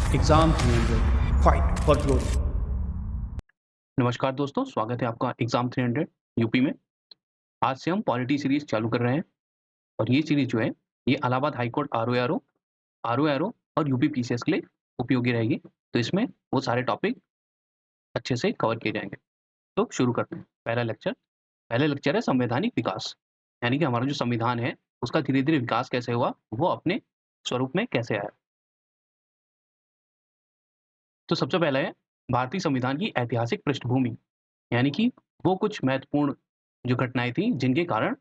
Exam 300 Fight for Glory। नमस्कार दोस्तों, स्वागत है आपका एग्ज़ाम 300 यूपी में। आज से हम पॉलिटी सीरीज़ चालू कर रहे हैं और ये सीरीज़ जो है, ये इलाहाबाद हाई कोर्ट आरओ-एआरओ और यूपी पीसीएस के लिए उपयोगी रहेगी। तो इसमें वो सारे टॉपिक अच्छे से कवर किए जाएँगे। तो शुरू करते हैं। पहला लेक्चर है संवैधानिक विकास, यानी कि हमारा जो संविधान है, उसका धीरे-धीरे विकास कैसे हुआ, वो अपने स्वरूप में कैसे आया। तो सबसे पहला है भारतीय संविधान की ऐतिहासिक पृष्ठभूमि, यानी कि वो कुछ महत्वपूर्ण जो घटनाएँ थी, जिनके कारण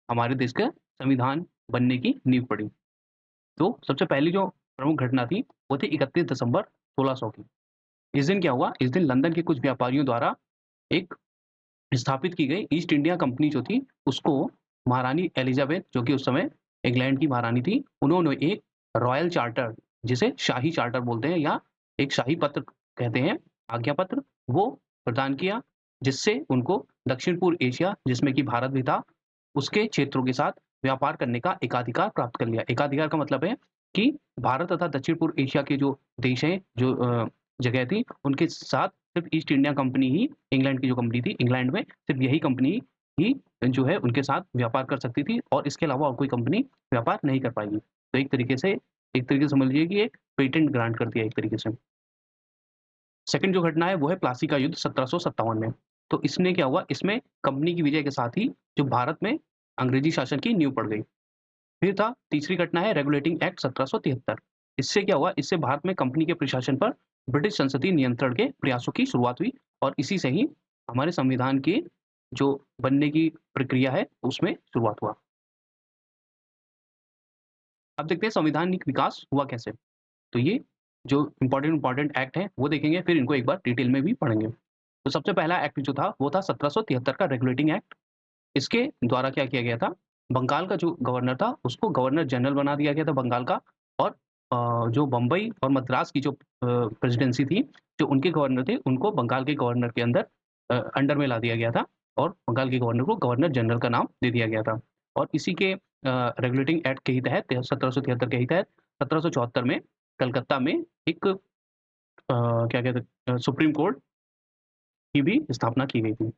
हमारे देश का संविधान बनने की नींव पड़ी। तो सबसे पहली जो प्रमुख घटना थी, वो थी 31 दिसंबर 1600 की। इस दिन क्या हुआ, इस दिन लंदन के कुछ व्यापारियों द्वारा एक स्थापित की गई ईस्ट इंडिया कंपनी जो थी, उसको महारानी एलिज़ाबेथ जो कि उस समय इंग्लैंड की महारानी थी, उन्होंने एक रॉयल चार्टर जिसे शाही चार्टर बोलते हैं या एक शाही पत्र कहते हैं, आज्ञा पत्र, वो प्रदान किया, जिससे उनको दक्षिण-पूर्व एशिया जिसमें कि भारत भी था, उसके क्षेत्रों के साथ व्यापार करने का एकाधिकार प्राप्त कर लिया। एकाधिकार का मतलब है कि भारत तथा दक्षिण-पूर्व एशिया के जो देश हैं, जो जगह थी, उनके साथ सिर्फ़ ईस्ट इंडिया कंपनी ही इंग्लैंड की जो कंपनी थी, इंग्लैंड में सिर्फ़ यही कंपनी ही जो है उनके साथ व्यापार कर सकती थी और इसके अलावा और कोई कंपनी व्यापार नहीं कर पाएगी। तो एक तरीके से समझ लीजिए कि एक पेटेंट ग्रांट कर दिया एक तरीके से। सेकंड जो घटना है वो है प्लासी का युद्ध 1757 में। तो इसमें क्या हुआ, इसमें कंपनी की विजय के साथ ही जो भारत में अंग्रेजी शासन की नींव पड़ गई। फिर था तीसरी घटना है रेगुलेटिंग एक्ट 1773। इससे क्या हुआ, इससे भारत में कंपनी के प्रशासन पर ब्रिटिश संसदीय नियंत्रण के प्रयासों की शुरुआत हुई और इसी से ही हमारे संविधान की जो बनने की प्रक्रिया है, उसमें शुरुआत हुआ। अब देखते हैं संवैधानिक विकास हुआ कैसे? तो ये जो इम्पोर्टेंट एक्ट हैं, वो देखेंगे, फिर इनको एक बार डिटेल में भी पढ़ेंगे। तो सबसे पहला एक्ट जो था, वो था 1773 का रेगुलेटिंग एक्ट। इसके द्वारा क्या किया गया था, बंगाल का जो गवर्नर था, उसको गवर्नर जनरल बना दिया गया था बंगाल का और जो बम्बई और मद्रास की जो प्रेसिडेंसी थी, जो उनके गवर्नर थे, उनको बंगाल के गवर्नर के अंडर में ला दिया गया था और बंगाल के गवर्नर को गवर्नर जनरल का नाम दे दिया गया था। और इसी के रेगुलेटिंग एक्ट के ही तहत 1773 के ही तहत 1774 में कलकत्ता में एक क्या कहते हैं सुप्रीम कोर्ट की भी स्थापना की गई थी।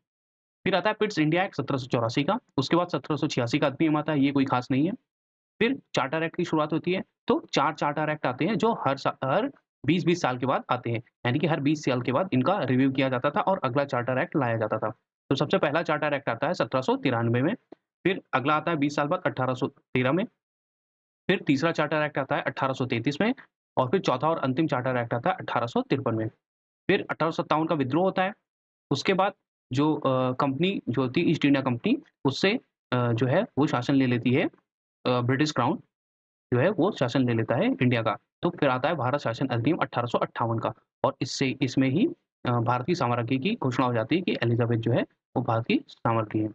फिर आता है पिट्स इंडिया एक्ट 1784 का, उसके बाद 1786 का अधिनियम आता है, ये कोई खास नहीं है। फिर चार्टर एक्ट की शुरुआत होती है, तो 4 चार्टर एक्ट आते हैं जो हर 20-20 साल के बाद आते हैं। यानी कि हर 20 साल के बाद इनका रिव्यू किया जाता था और अगला चार्टर एक्ट लाया जाता था। तो सबसे पहला चार्टर एक्ट आता है 1793 में, फिर अगला आता है 20 साल बाद 1813 में, फिर तीसरा चार्टर एक्ट आता है 1833 में और फिर चौथा और अंतिम चार्टर एक्ट आता है 1853 में। फिर 1857 का विद्रोह होता है। उसके बाद जो कंपनी जो होती है ईस्ट इंडिया कंपनी, उससे जो है वो शासन ले लेती है, ब्रिटिश क्राउन जो है वो शासन ले लेता है इंडिया का। तो फिर आता है भारत शासन अधिनियम 1858 का और इसमें ही भारतीय साम्राज्य की घोषणा हो जाती है कि एलिज़ाबेथ जो है वो भारत की साम्राज्ञी है।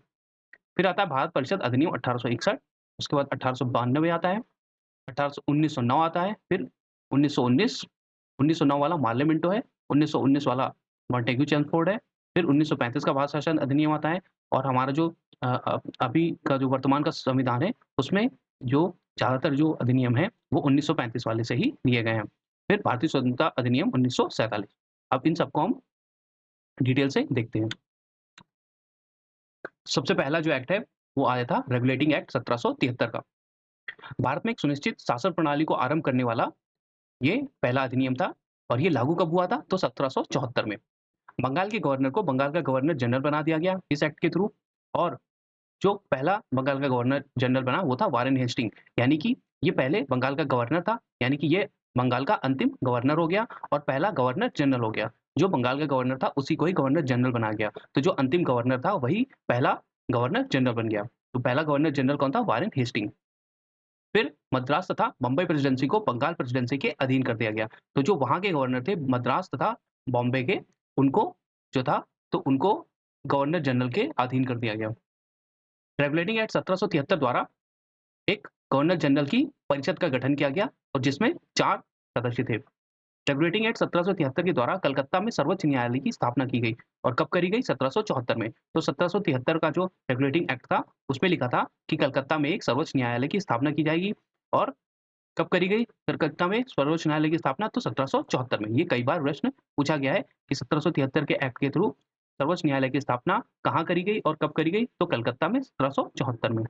फिर आता है भारत परिषद अधिनियम 1861, उसके बाद 1892 आता है, 1909 आता है, फिर 1919 1909 वाला मार्ले मिंटो है, 1919 वाला मॉन्टेग्यू चेम्सफोर्ड है, फिर 1935 का भारत शासन अधिनियम आता है और हमारा जो अभी का जो वर्तमान का संविधान है, उसमें जो ज़्यादातर जो अधिनियम हैं, वो 1935 वाले से ही लिए गए हैं। फिर भारतीय स्वतंत्रता अधिनियम 1947। अब इन सबको हम डिटेल से देखते हैं। सबसे पहला जो एक्ट है, वो आया था रेगुलेटिंग एक्ट 1773 का। भारत में एक सुनिश्चित शासन प्रणाली को आरंभ करने वाला ये पहला अधिनियम था और ये लागू कब हुआ था? तो 1774 में। बंगाल के गवर्नर को बंगाल का गवर्नर जनरल बना दिया गया इस एक्ट के थ्रू और जो पहला बंगाल का गवर्नर जनरल बना वो था वारेन हेस्टिंग, यानी कि ये पहले बंगाल का गवर्नर था, यानी कि ये बंगाल का अंतिम गवर्नर हो गया और पहला गवर्नर जनरल हो गया। जो बंगाल का गवर्नर था उसी को ही गवर्नर जनरल बनाया गया। तो जो अंतिम गवर्नर था वही पहला गवर्नर जनरल बन गया। तो पहला गवर्नर जनरल कौन था? Warren Hastings. फिर मद्रास तथा बम्बई प्रेसिडेंसी को बंगाल प्रेसिडेंसी के अधीन कर दिया गया। तो जो वहाँ के गवर्नर थे मद्रास तथा बॉम्बे के, उनको जो था तो उनको गवर्नर जनरल के अधीन कर दिया गया। रेगुलेटिंग एक्ट 1773 द्वारा एक गवर्नर जनरल की परिषद का गठन किया गया और जिसमें 4 सदस्य थे। रेगुलेटिंग एक्ट 1773 के द्वारा कलकत्ता में सर्वोच्च न्यायालय की स्थापना की गई और कब करी गई? 1774 में। तो 1773 का जो रेगुलेटिंग एक्ट था, उसमें लिखा था कि कलकत्ता में एक सर्वोच्च न्यायालय की स्थापना की जाएगी और कब करी गई कलकत्ता में सर्वोच्च न्यायालय की स्थापना? तो 1774 में। ये कई बार प्रश्न पूछा गया है कि 1773 के एक्ट के थ्रू सर्वोच्च न्यायालय की स्थापना कहाँ करी गई और कब करी गई? तो कलकत्ता में 1774 में।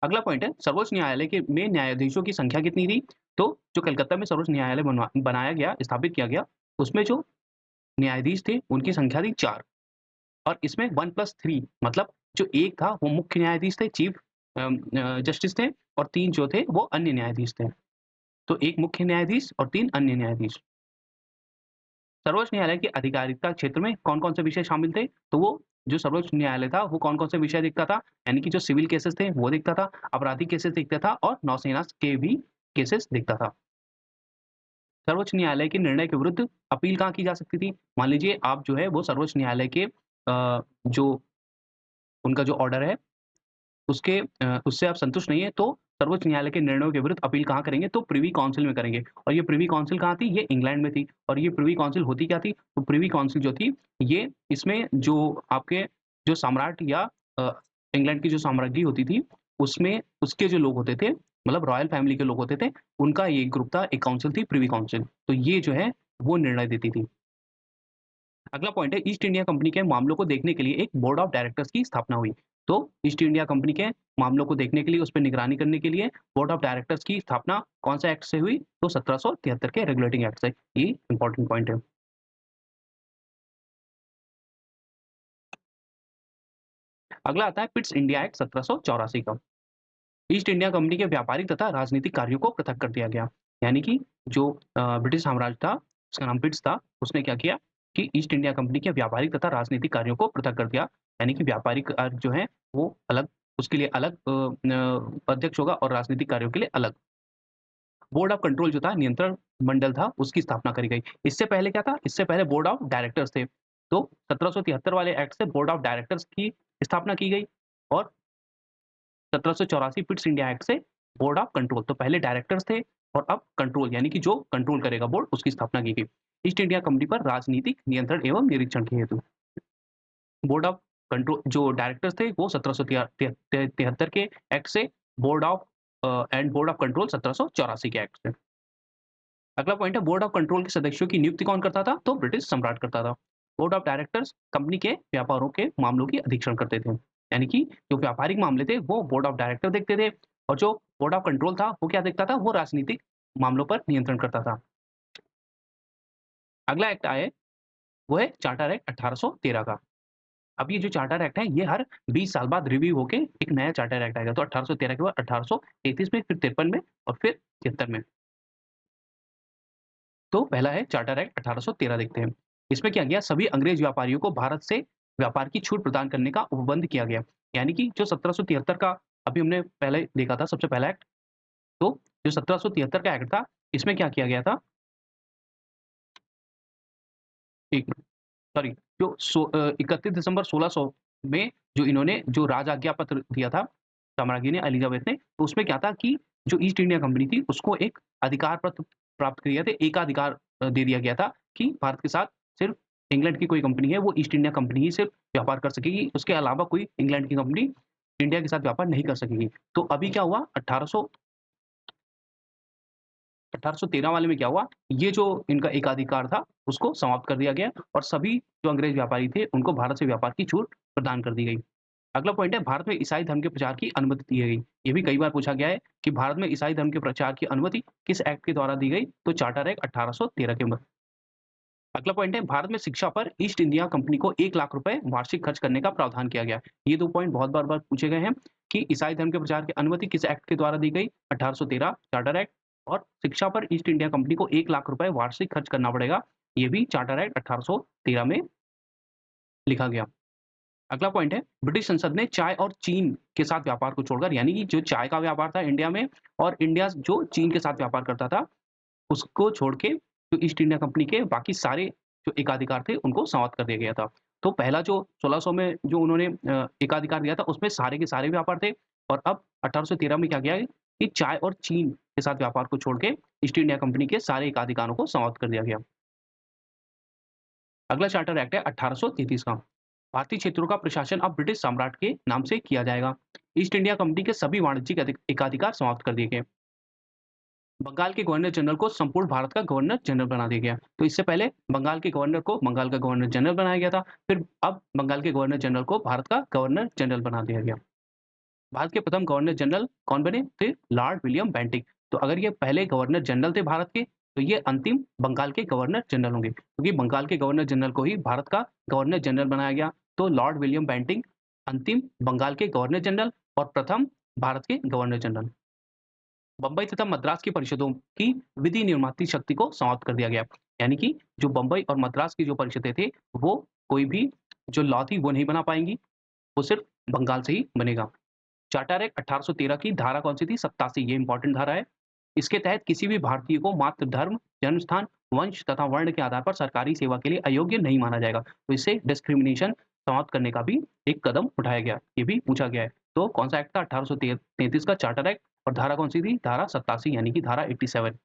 अगला पॉइंट है सर्वोच्च न्यायालय के में न्यायाधीशों की संख्या कितनी थी? तो जो कलकत्ता में सर्वोच्च न्यायालय बनाया गया, स्थापित किया गया, उसमें जो न्यायाधीश थे उनकी संख्या थी 4 और इसमें 1+3 मतलब जो 1 था वो मुख्य न्यायाधीश थे, चीफ जस्टिस थे और 3 जो थे वो अन्य न्यायाधीश थे। तो 1 मुख्य न्यायाधीश और 3 अन्य न्यायाधीश। सर्वोच्च न्यायालय के अधिकारिता क्षेत्र में कौन-कौन से विषय शामिल थे? तो वो जो सर्वोच्च न्यायालय था वो कौन-कौन से विषय देखता था? यानी कि जो सिविल केसेस थे वो देखता था, आपराधिक केसेस देखता था और नौसेना के भी केसेस देखता था। सर्वोच्च न्यायालय के निर्णय के विरुद्ध अपील कहाँ की जा सकती थी? मान लीजिए आप जो है वो सर्वोच्च न्यायालय के जो उनका जो ऑर्डर है उससे आप संतुष्ट नहीं है तो सर्वोच्च न्यायालय के निर्णयों के विरुद्ध अपील कहाँ करेंगे? तो प्रिवी काउंसिल में करेंगे और ये प्रिवी काउंसिल कहाँ थी? ये इंग्लैंड में थी और ये प्रिवी काउंसिल होती क्या थी? तो प्रिवी काउंसिल जो थी ये इसमें जो आपके जो सम्राट या अ, इंग्लैंड की जो साम्राज्ञी होती थी उसमें उसके जो लोग होते थे मतलब रॉयल फैमिली के लोग होते थे, उनका ये एक ग्रुप था, एक काउंसिल थी प्रिवी काउंसिल। तो ये जो है वो निर्णय देती थी। अगला पॉइंट है ईस्ट इंडिया कंपनी के मामलों को देखने के लिए एक बोर्ड ऑफ डायरेक्टर्स की स्थापना हुई। तो ईस्ट इंडिया कंपनी के मामलों को देखने के लिए, उस पे निगरानी करने के लिए बोर्ड ऑफ डायरेक्टर्स की स्थापना कौन-सा एक्ट से हुई? तो 1773 के रेगुलेटिंग एक्ट से। ये इंपॉर्टेंट पॉइंट है। अगला आता है पिट्स इंडिया एक्ट 1784 का। ईस्ट इंडिया कंपनी के व्यापारिक तथा राजनीतिक कार्यों को पृथक कर दिया गया। यानी कि जो ब्रिटिश साम्राज्य था, उसका नाम पिट्स था, उसने क्या किया कि ईस्ट इंडिया कंपनी के व्यापारिक तथा राजनीतिक कार्यों को पृथक कर दिया। यानी कि व्यापारिक कार्य जो है वो अलग, उसके लिए अलग अध्यक्ष होगा और राजनीतिक कार्यों के लिए अलग। बोर्ड ऑफ कंट्रोल जो था, नियंत्रण मंडल था, उसकी स्थापना करी गई। इससे पहले क्या था? इससे पहले बोर्ड ऑफ डायरेक्टर्स थे। तो 1773 वाले एक्ट से बोर्ड ऑफ डायरेक्टर्स की स्थापना की गई और 1784 पिट्स इंडिया एक्ट से बोर्ड ऑफ कंट्रोल। तो पहले डायरेक्टर्स थे और अब कंट्रोल यानी कि जो कंट्रोल करेगा बोर्ड, उसकी स्थापना की गई। ईस्ट इंडिया कंपनी पर राजनीतिक नियंत्रण एवं निरीक्षण के हेतु बोर्ड ऑफ कंट्रोल जो डायरेक्टर्स थे वो 1773 के एक्ट से, board of board of control 1784 के एक्ट से। अगला पॉइंट है बोर्ड ऑफ कंट्रोल के सदस्यों की नियुक्ति कौन करता था? तो ब्रिटिश सम्राट करता था। बोर्ड ऑफ डायरेक्टर्स कंपनी के व्यापारों के मामलों की अधीक्षण करते थे। यानी कि जो व्यापारिक मामले थे वो बोर्ड ऑफ डायरेक्टर देखते थे और जो बोर्ड ऑफ कंट्रोल था वो क्या देखता था? वो राजनीतिक मामलों पर नियंत्रण करता था। अगला एक्ट आया वो है चार्टर एक्ट 1813 का। अब ये जो चार्टर एक्ट है ये हर 20 साल बाद रिव्यू होके एक नया चार्टर एक्ट आएगा। तो 1813 के बाद 1833 में, फिर 53 में और फिर 76 में। तो पहला है चार्टर एक्ट 1813 देखते हैं। इसमें क्या किया? सभी अंग्रेज व्यापारियों को भारत से व्यापार की छूट प्रदान करने का उपबंध किया गया। यानी कि जो 1773 का अभी हमने पहले देखा था सबसे पहला एक्ट, तो जो 1773 का एक्ट था, इसमें क्या किया गया था? एक मिनट, सॉरी, जो 31 दिसंबर 1600 में जो इन्होंने जो राज आज्ञा पत्र दिया था, साम्राज्ञी ने, एलिजाबेथ ने, तो उसमें क्या था कि जो ईस्ट इंडिया कंपनी थी उसको एक अधिकार पत्र प्राप्त किए थे, एकाधिकार दे दिया गया था कि भारत के साथ सिर्फ इंग्लैंड की कोई कंपनी है वो ईस्ट इंडिया कंपनी ही सिर्फ व्यापार कर सकेगी, उसके अलावा कोई इंग्लैंड की कंपनी इंडिया के साथ व्यापार नहीं कर सकेगी। तो अभी क्या हुआ 1813 वाले में क्या हुआ, ये जो इनका एकाधिकार था उसको समाप्त कर दिया गया और सभी जो अंग्रेज व्यापारी थे उनको भारत से व्यापार की छूट प्रदान कर दी गई। अगला पॉइंट है भारत में ईसाई धर्म के प्रचार की अनुमति दी गई। ये भी कई बार पूछा गया है कि भारत में ईसाई धर्म के प्रचार की अनुमति किस एक्ट के द्वारा दी गई? तो चार्टर एक्ट 1813 के मत। अगला पॉइंट है भारत में शिक्षा पर ईस्ट इंडिया कंपनी को 1 लाख रुपए वार्षिक खर्च करने का प्रावधान किया गया। ये 2 पॉइंट बहुत बार-बार पूछे गए हैं कि ईसाई धर्म के प्रचार की अनुमति किस एक्ट के द्वारा दी गई? 1813 चार्टर एक्ट और शिक्षा पर ईस्ट इंडिया कंपनी को 1 लाख रुपए वार्षिक खर्च करना पड़ेगा। ये भी चार्टर एक्ट 1813 में लिखा गया। अगला पॉइंट है ब्रिटिश संसद ने चाय और चीन के साथ व्यापार को छोड़कर, यानी कि जो चाय का व्यापार था इंडिया में और इंडिया जो चीन के साथ व्यापार करता था, उसको छोड़ के जो ईस्ट इंडिया कंपनी के बाकी सारे जो एकाधिकार थे उनको समाप्त कर दिया गया था। तो पहला जो 1600 में जो उन्होंने एकाधिकार दिया था उसमें सारे के सारे व्यापार थे और अब 1813 में क्या किया है कि चाय और चीन के साथ व्यापार को छोड़ के ईस्ट इंडिया कंपनी के सारे एकाधिकारों को समाप्त कर दिया गया। अगला चार्टर एक्ट है 1833 का। भारतीय क्षेत्रों का प्रशासन अब ब्रिटिश सम्राट के नाम से किया जाएगा। ईस्ट इंडिया कंपनी के सभी वाणिज्यिक एकाधिकार समाप्त कर दिए गए। बंगाल के गवर्नर जनरल को संपूर्ण भारत का गवर्नर जनरल बना दिया गया। तो इससे पहले बंगाल के गवर्नर को बंगाल का गवर्नर जनरल बनाया गया था, फिर अब बंगाल के गवर्नर जनरल को भारत का गवर्नर जनरल बना दिया गया। भारत के प्रथम गवर्नर जनरल कौन बने थे? Lord William Bentinck. तो अगर ये पहले गवर्नर जनरल थे भारत के, तो ये अंतिम बंगाल के गवर्नर जनरल होंगे, क्योंकि बंगाल के गवर्नर जनरल को ही भारत का गवर्नर जनरल बनाया गया। तो लॉर्ड विलियम बेंटिक अंतिम बंगाल के गवर्नर जनरल और प्रथम भारत के गवर्नर जनरल। बम्बई तथा मद्रास की परिषदों की विधि निर्माती शक्ति को समाप्त कर दिया गया। यानी कि जो बम्बई और मद्रास की जो परिषदें थे, वो कोई भी जो लॉ थी वो नहीं बना पाएँगी, वो सिर्फ़ बंगाल से ही बनेगा। चार्टर एक्ट 1813 की धारा कौन-सी थी? 87, ये इम्पोर्टेंट धारा है। इसके तहत किसी भी भारतीय को मात्र धर्म, जन्म स्थान, वंश तथा वर्ण के आधार पर सरकारी सेवा के लिए अयोग्य नहीं माना जाएगा। तो इससे डिस्क्रिमिनेशन समाप्त करने का भी एक कदम उठाया गया, ये भी पूछा गया है। तो कौन-सा एक्ट था? 1833 का चार्टर एक्ट और धारा कौन-सी थी? धारा 87 यानी कि धारा 87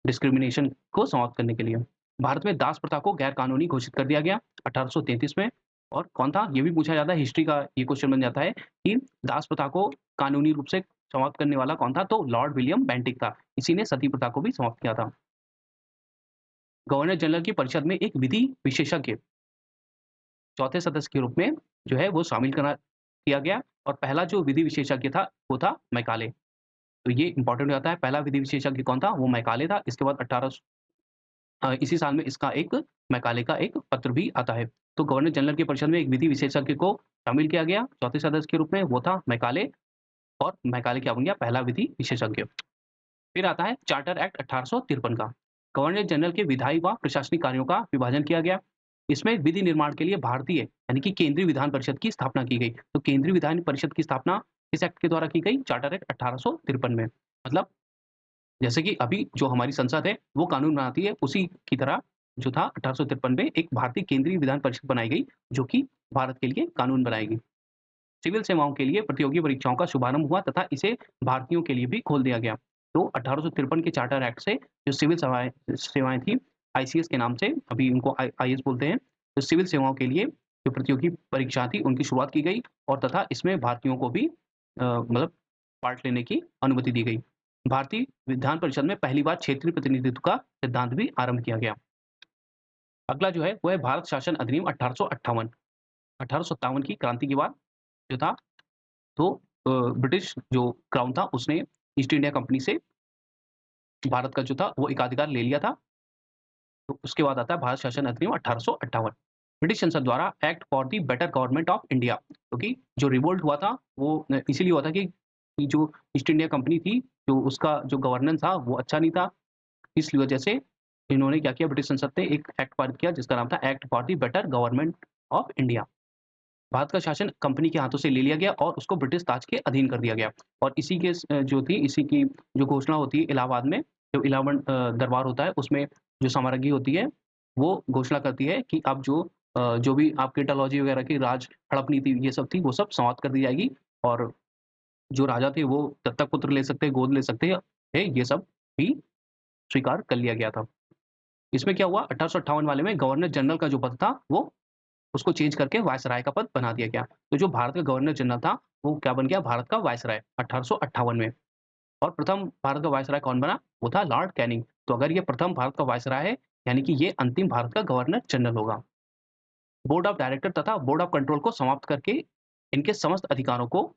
डिस्क्रिमिनेशन को समाप्त करने के लिए। भारत में दास प्रथा को गैर कानूनी घोषित कर दिया गया 1833 में। और कौन था? ये भी पूछा जाता है, हिस्ट्री का ये क्वेश्चन बन जाता है कि दास प्रथा को कानूनी रूप से समाप्त करने वाला कौन था? तो लॉर्ड विलियम बेंटिक था। इसी ने सती प्रथा को भी समाप्त किया था। गवर्नर जनरल की परिषद में एक विधि विशेषज्ञ चौथे सदस्य के रूप में जो है वो शामिल किया गया और पहला जो विधि विशेषज्ञ था वो था मैकाले। तो ये इंपॉर्टेंट हो जाता है, पहला विधि विशेषज्ञ कौन था? वो मैकाले था। इसके बाद इसी साल में इसका एक मैकाले का एक पत्र भी आता है। तो गवर्नर जनरल की परिषद में एक विधि विशेषज्ञ को शामिल किया गया चौथे सदस्य के रूप में, वो था मैकाले। और मैकाले क्या बन गया? पहला विधि विशेषज्ञ। फिर आता है चार्टर एक्ट 1853 का। गवर्नर जनरल के विधायी व प्रशासनिक कार्यों का विभाजन किया गया। इसमें विधि निर्माण के लिए भारतीय यानी कि केंद्रीय विधान परिषद की स्थापना की गई। तो केंद्रीय विधान परिषद की स्थापना किस एक्ट के द्वारा की गई? चार्टर एक्ट 1853 में। मतलब जैसे कि अभी जो हमारी संसद है, वो कानून बनाती है, उसी की तरह जो था 1853 में एक भारतीय केंद्रीय विधान परिषद बनाई गई, जो कि भारत के लिए कानून बनाएगी। सिविल सेवाओं के लिए प्रतियोगी परीक्षाओं का शुभारंभ हुआ तथा इसे भारतीयों के लिए भी खोल दिया गया। तो 1853 के चार्टर एक्ट से जो सिविल सेवाएँ सेवाएँ थी, आईसीएस के नाम से, अभी उनको आईएएस बोलते हैं। तो सिविल सेवाओं के लिए जो प्रतियोगी परीक्षा थी, उनकी शुरुआत की गई और तथा इसमें भारतीयों को भी मतलब पार्ट लेने की अनुमति दी गई। भारतीय विधान परिषद में पहली बार क्षेत्रीय प्रतिनिधित्व का सिद्धांत भी आरंभ किया गया। अगला जो है वो है भारत शासन अधिनियम 1858। 1857 की क्रांति के बाद जो था, तो ब्रिटिश जो क्राउन था उसने ईस्ट इंडिया कंपनी से भारत का जो था वो एकाधिकार ले लिया था। तो उसके बाद आता है भारत शासन अधिनियम 1858। ब्रिटिश संसद द्वारा act for the better government of India, क्योंकि जो रिवोल्ट हुआ था वो इसीलिए हुआ था कि जो ईस्ट इंडिया कंपनी थी, जो उसका जो गवर्नेंस था वो अच्छा नहीं था। इसकी वजह से इन्होंने क्या किया, ब्रिटिश संसद ने एक एक्ट पारित किया जिसका नाम था act for the better government of India. Bharat का शासन कंपनी के हाथों से ले लिया गया और उसको ब्रिटिश ताज के अधीन कर दिया गया। और इसी के जो थी इसी की जो घोषणा होती है इलाहाबाद में, जो इलाहाबाद दरबार होता है उसमें जो सामराज्ञी होती है, वो घोषणा करती है कि अब जो भी आपकी डलहौजी वगैरह की राज हड़प नीति ये सब थी, वो सब समाप्त कर दी जाएगी और जो राजा थे वो दत्तक पुत्र ले सकते हैं, गोद ले सकते थे, ये सब भी स्वीकार कर लिया गया था। इसमें क्या हुआ, 1858 वाले में गवर्नर जनरल का जो पद था वो उसको चेंज करके वायसराय का पद बना दिया गया। तो जो भारत का गवर्नर जनरल था, वो क्या बन गया, भारत का वायसराय 1858 में। और प्रथम भारत का वायसराय कौन बना? वो था लॉर्ड कैनिंग। तो अगर ये प्रथम भारत का वायसराय है, यानी कि ये अंतिम भारत का गवर्नर जनरल होगा। बोर्ड ऑफ डायरेक्टर तथा बोर्ड ऑफ कंट्रोल को समाप्त करके इनके समस्त अधिकारों को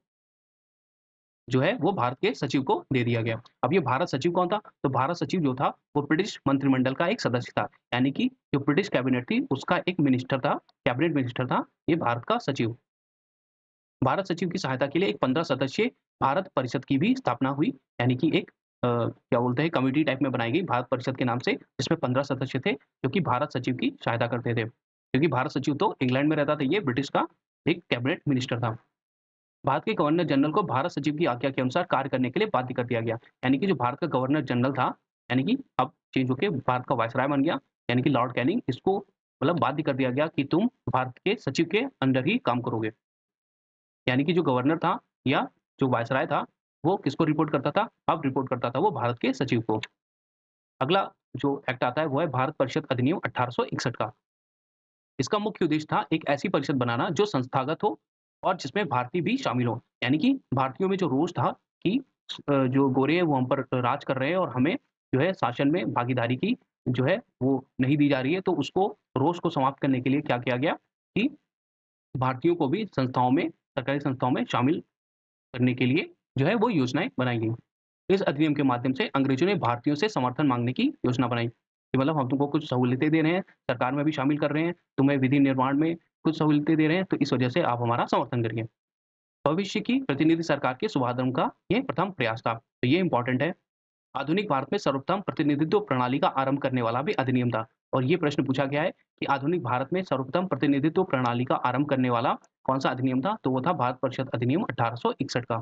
जो है वो भारत के सचिव को दे दिया गया। अब ये भारत सचिव कौन था? तो भारत सचिव जो था वो ब्रिटिश मंत्रिमंडल का एक सदस्य था। यानी कि जो ब्रिटिश कैबिनेट थी उसका एक मिनिस्टर था, कैबिनेट मिनिस्टर था ये भारत का सचिव। भारत सचिव की सहायता के लिए एक 15 सदस्यीय भारत परिषद की भी स्थापना हुई। यानी कि एक क्या बोलते हैं कमिटी टाइप में बनाई गई भारत परिषद के नाम से, जिसमें 15 सदस्य थे जो कि भारत सचिव की सहायता करते थे। क्योंकि भारत सचिव तो इंग्लैंड में रहता था, ये ब्रिटिश का एक कैबिनेट मिनिस्टर था। भारत के गवर्नर जनरल को भारत सचिव की आज्ञा के अनुसार कार्य करने के लिए बाध्य कर दिया गया। यानी कि जो भारत का गवर्नर जनरल था, यानी कि अब चेंज होके भारत का वायसराय बन गया, यानी कि लॉर्ड कैनिंग, इसको मतलब बाध्य कर दिया गया कि तुम भारत के सचिव के अंडर ही काम करोगे। यानी कि जो गवर्नर था या जो वायसराय था, वो किसको रिपोर्ट करता था? अब रिपोर्ट करता था वो भारत के सचिव को। अगला जो एक्ट आता है वो है भारत परिषद अधिनियम 1861 का। इसका मुख्य उद्देश्य था एक ऐसी परिषद बनाना जो संस्थागत हो और जिसमें भारतीय भी शामिल हों। यानी कि भारतीयों में जो रोष था कि जो गोरे हैं वो हम पर राज कर रहे हैं और हमें जो है शासन में भागीदारी की जो है वो नहीं दी जा रही है। तो उसको रोष को समाप्त करने के लिए क्या किया गया कि भारतीयों को भी संस्थाओं में, सरकारी संस्थाओं में शामिल करने के लिए जो है वो योजनाएँ बनाई गई। इस अधिनियम के माध्यम से अंग्रेजों ने भारतीयों से समर्थन माँगने की योजना बनाई कि मतलब हम तुमको कुछ सहूलियतें दे रहे हैं, सरकार में भी शामिल कर रहे हैं, तुम्हें विधि निर्माण में कुछ सहूलियतें दे रहे हैं, तो इस वजह से आप हमारा समर्थन करिए। भविष्य की प्रतिनिधि सरकार के शुभारंभ का ये प्रथम प्रयास था। तो ये इम्पोर्टेंट है। आधुनिक भारत में सर्वप्रथम प्रतिनिधित्व प्रणाली का आरंभ करने वाला भी अधिनियम था और ये प्रश्न पूछा गया है कि आधुनिक भारत में सर्वप्रथम प्रतिनिधित्व प्रणाली का आरंभ करने वाला कौन-सा अधिनियम था? तो वो था भारत परिषद अधिनियम 1861 का।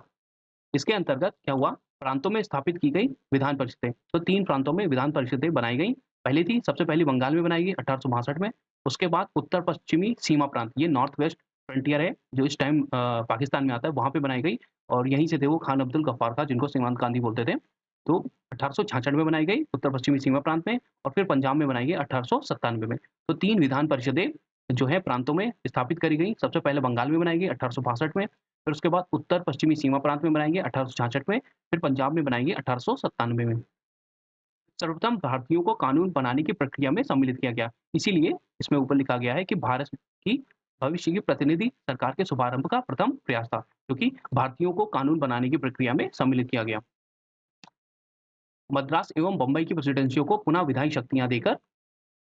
इसके अंतर्गत क्या हुआ? प्रांतों में स्थापित की गई विधान परिषदें। तो 3 प्रांतों में विधान परिषदें बनाई गईं। पहली थी सबसे पहली बंगाल में बनाई गई 1862 में। उसके बाद उत्तर-पश्चिमी सीमा प्रांत, ये नॉर्थ वेस्ट फ्रंटियर है, जो इस टाइम पाकिस्तान में आता है, वहाँ पे बनाई गई और यहीं से थे वो खान अब्दुल गफ्फार खां, जिनको सीमांत गांधी बोलते थे। तो 1866 में बनाई गई उत्तर-पश्चिमी सीमा प्रांत में और फिर पंजाब में बनाई गई 1897 में। तो 3 विधान परिषदें जो है प्रांतों में स्थापित करी गई। सबसे पहले बंगाल में बनाई गई 1862 में, फिर उसके बाद उत्तर-पश्चिमी सीमा प्रांत में बनाई गई 1866 में, फिर पंजाब में बनाई गई 1897 में। सर्वप्रथम भारतीयों को कानून बनाने की प्रक्रिया में सम्मिलित किया गया। इसीलिए इसमें ऊपर लिखा गया है कि भारत की भविष्य की प्रतिनिधि सरकार के शुभारंभ का प्रथम प्रयास था, क्योंकि भारतीयों को कानून बनाने की प्रक्रिया में सम्मिलित किया गया। मद्रास एवं बम्बई की प्रेसिडेंसियों को पुनः विधायी शक्तियाँ देकर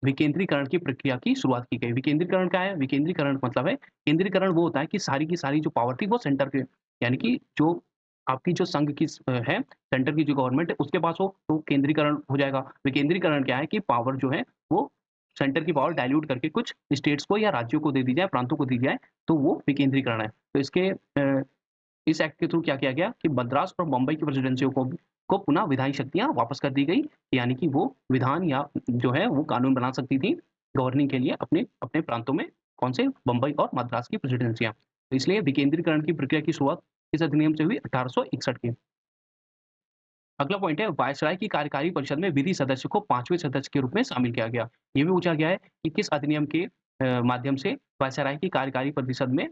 विकेंद्रीकरण की प्रक्रिया की शुरुआत की गई। विकेंद्रीकरण क्या है? विकेंद्रीकरण मतलब है, केंद्रीकरण वो होता है कि सारी की सारी जो पावर थी वो सेंटर के, यानी कि जो आपकी जो संघ की है, सेंटर की जो गवर्नमेंट है उसके पास हो तो केंद्रीकरण हो जाएगा। विकेंद्रीकरण क्या है कि पावर जो है वो सेंटर की पावर डाइल्यूट करके कुछ स्टेट्स को या राज्यों को दे दी जाए, प्रांतों को दी जाए, तो वो विकेंद्रीकरण है। तो इसके इस एक्ट के थ्रू क्या किया गया कि मद्रास और बम्बई की प्रेसिडेंसियों को पुनः विधायी शक्तियाँ वापस कर दी गई, यानी कि वो विधान या जो है वो कानून बना सकती थी गवर्निंग के लिए अपने अपने प्रांतों में, कौन से? बम्बई और मद्रास की प्रेसिडेंसियाँ। तो इसलिए विकेंद्रीकरण की प्रक्रिया की शुरुआत इस अधिनियम से हुई 1861 की। अगला पॉइंट है वायसराय की कार्यकारी परिषद में विधि सदस्य को 5वें सदस्य के रूप में शामिल किया गया। ये भी पूछा गया है कि किस अधिनियम के माध्यम से वायसराय की कार्यकारी परिषद में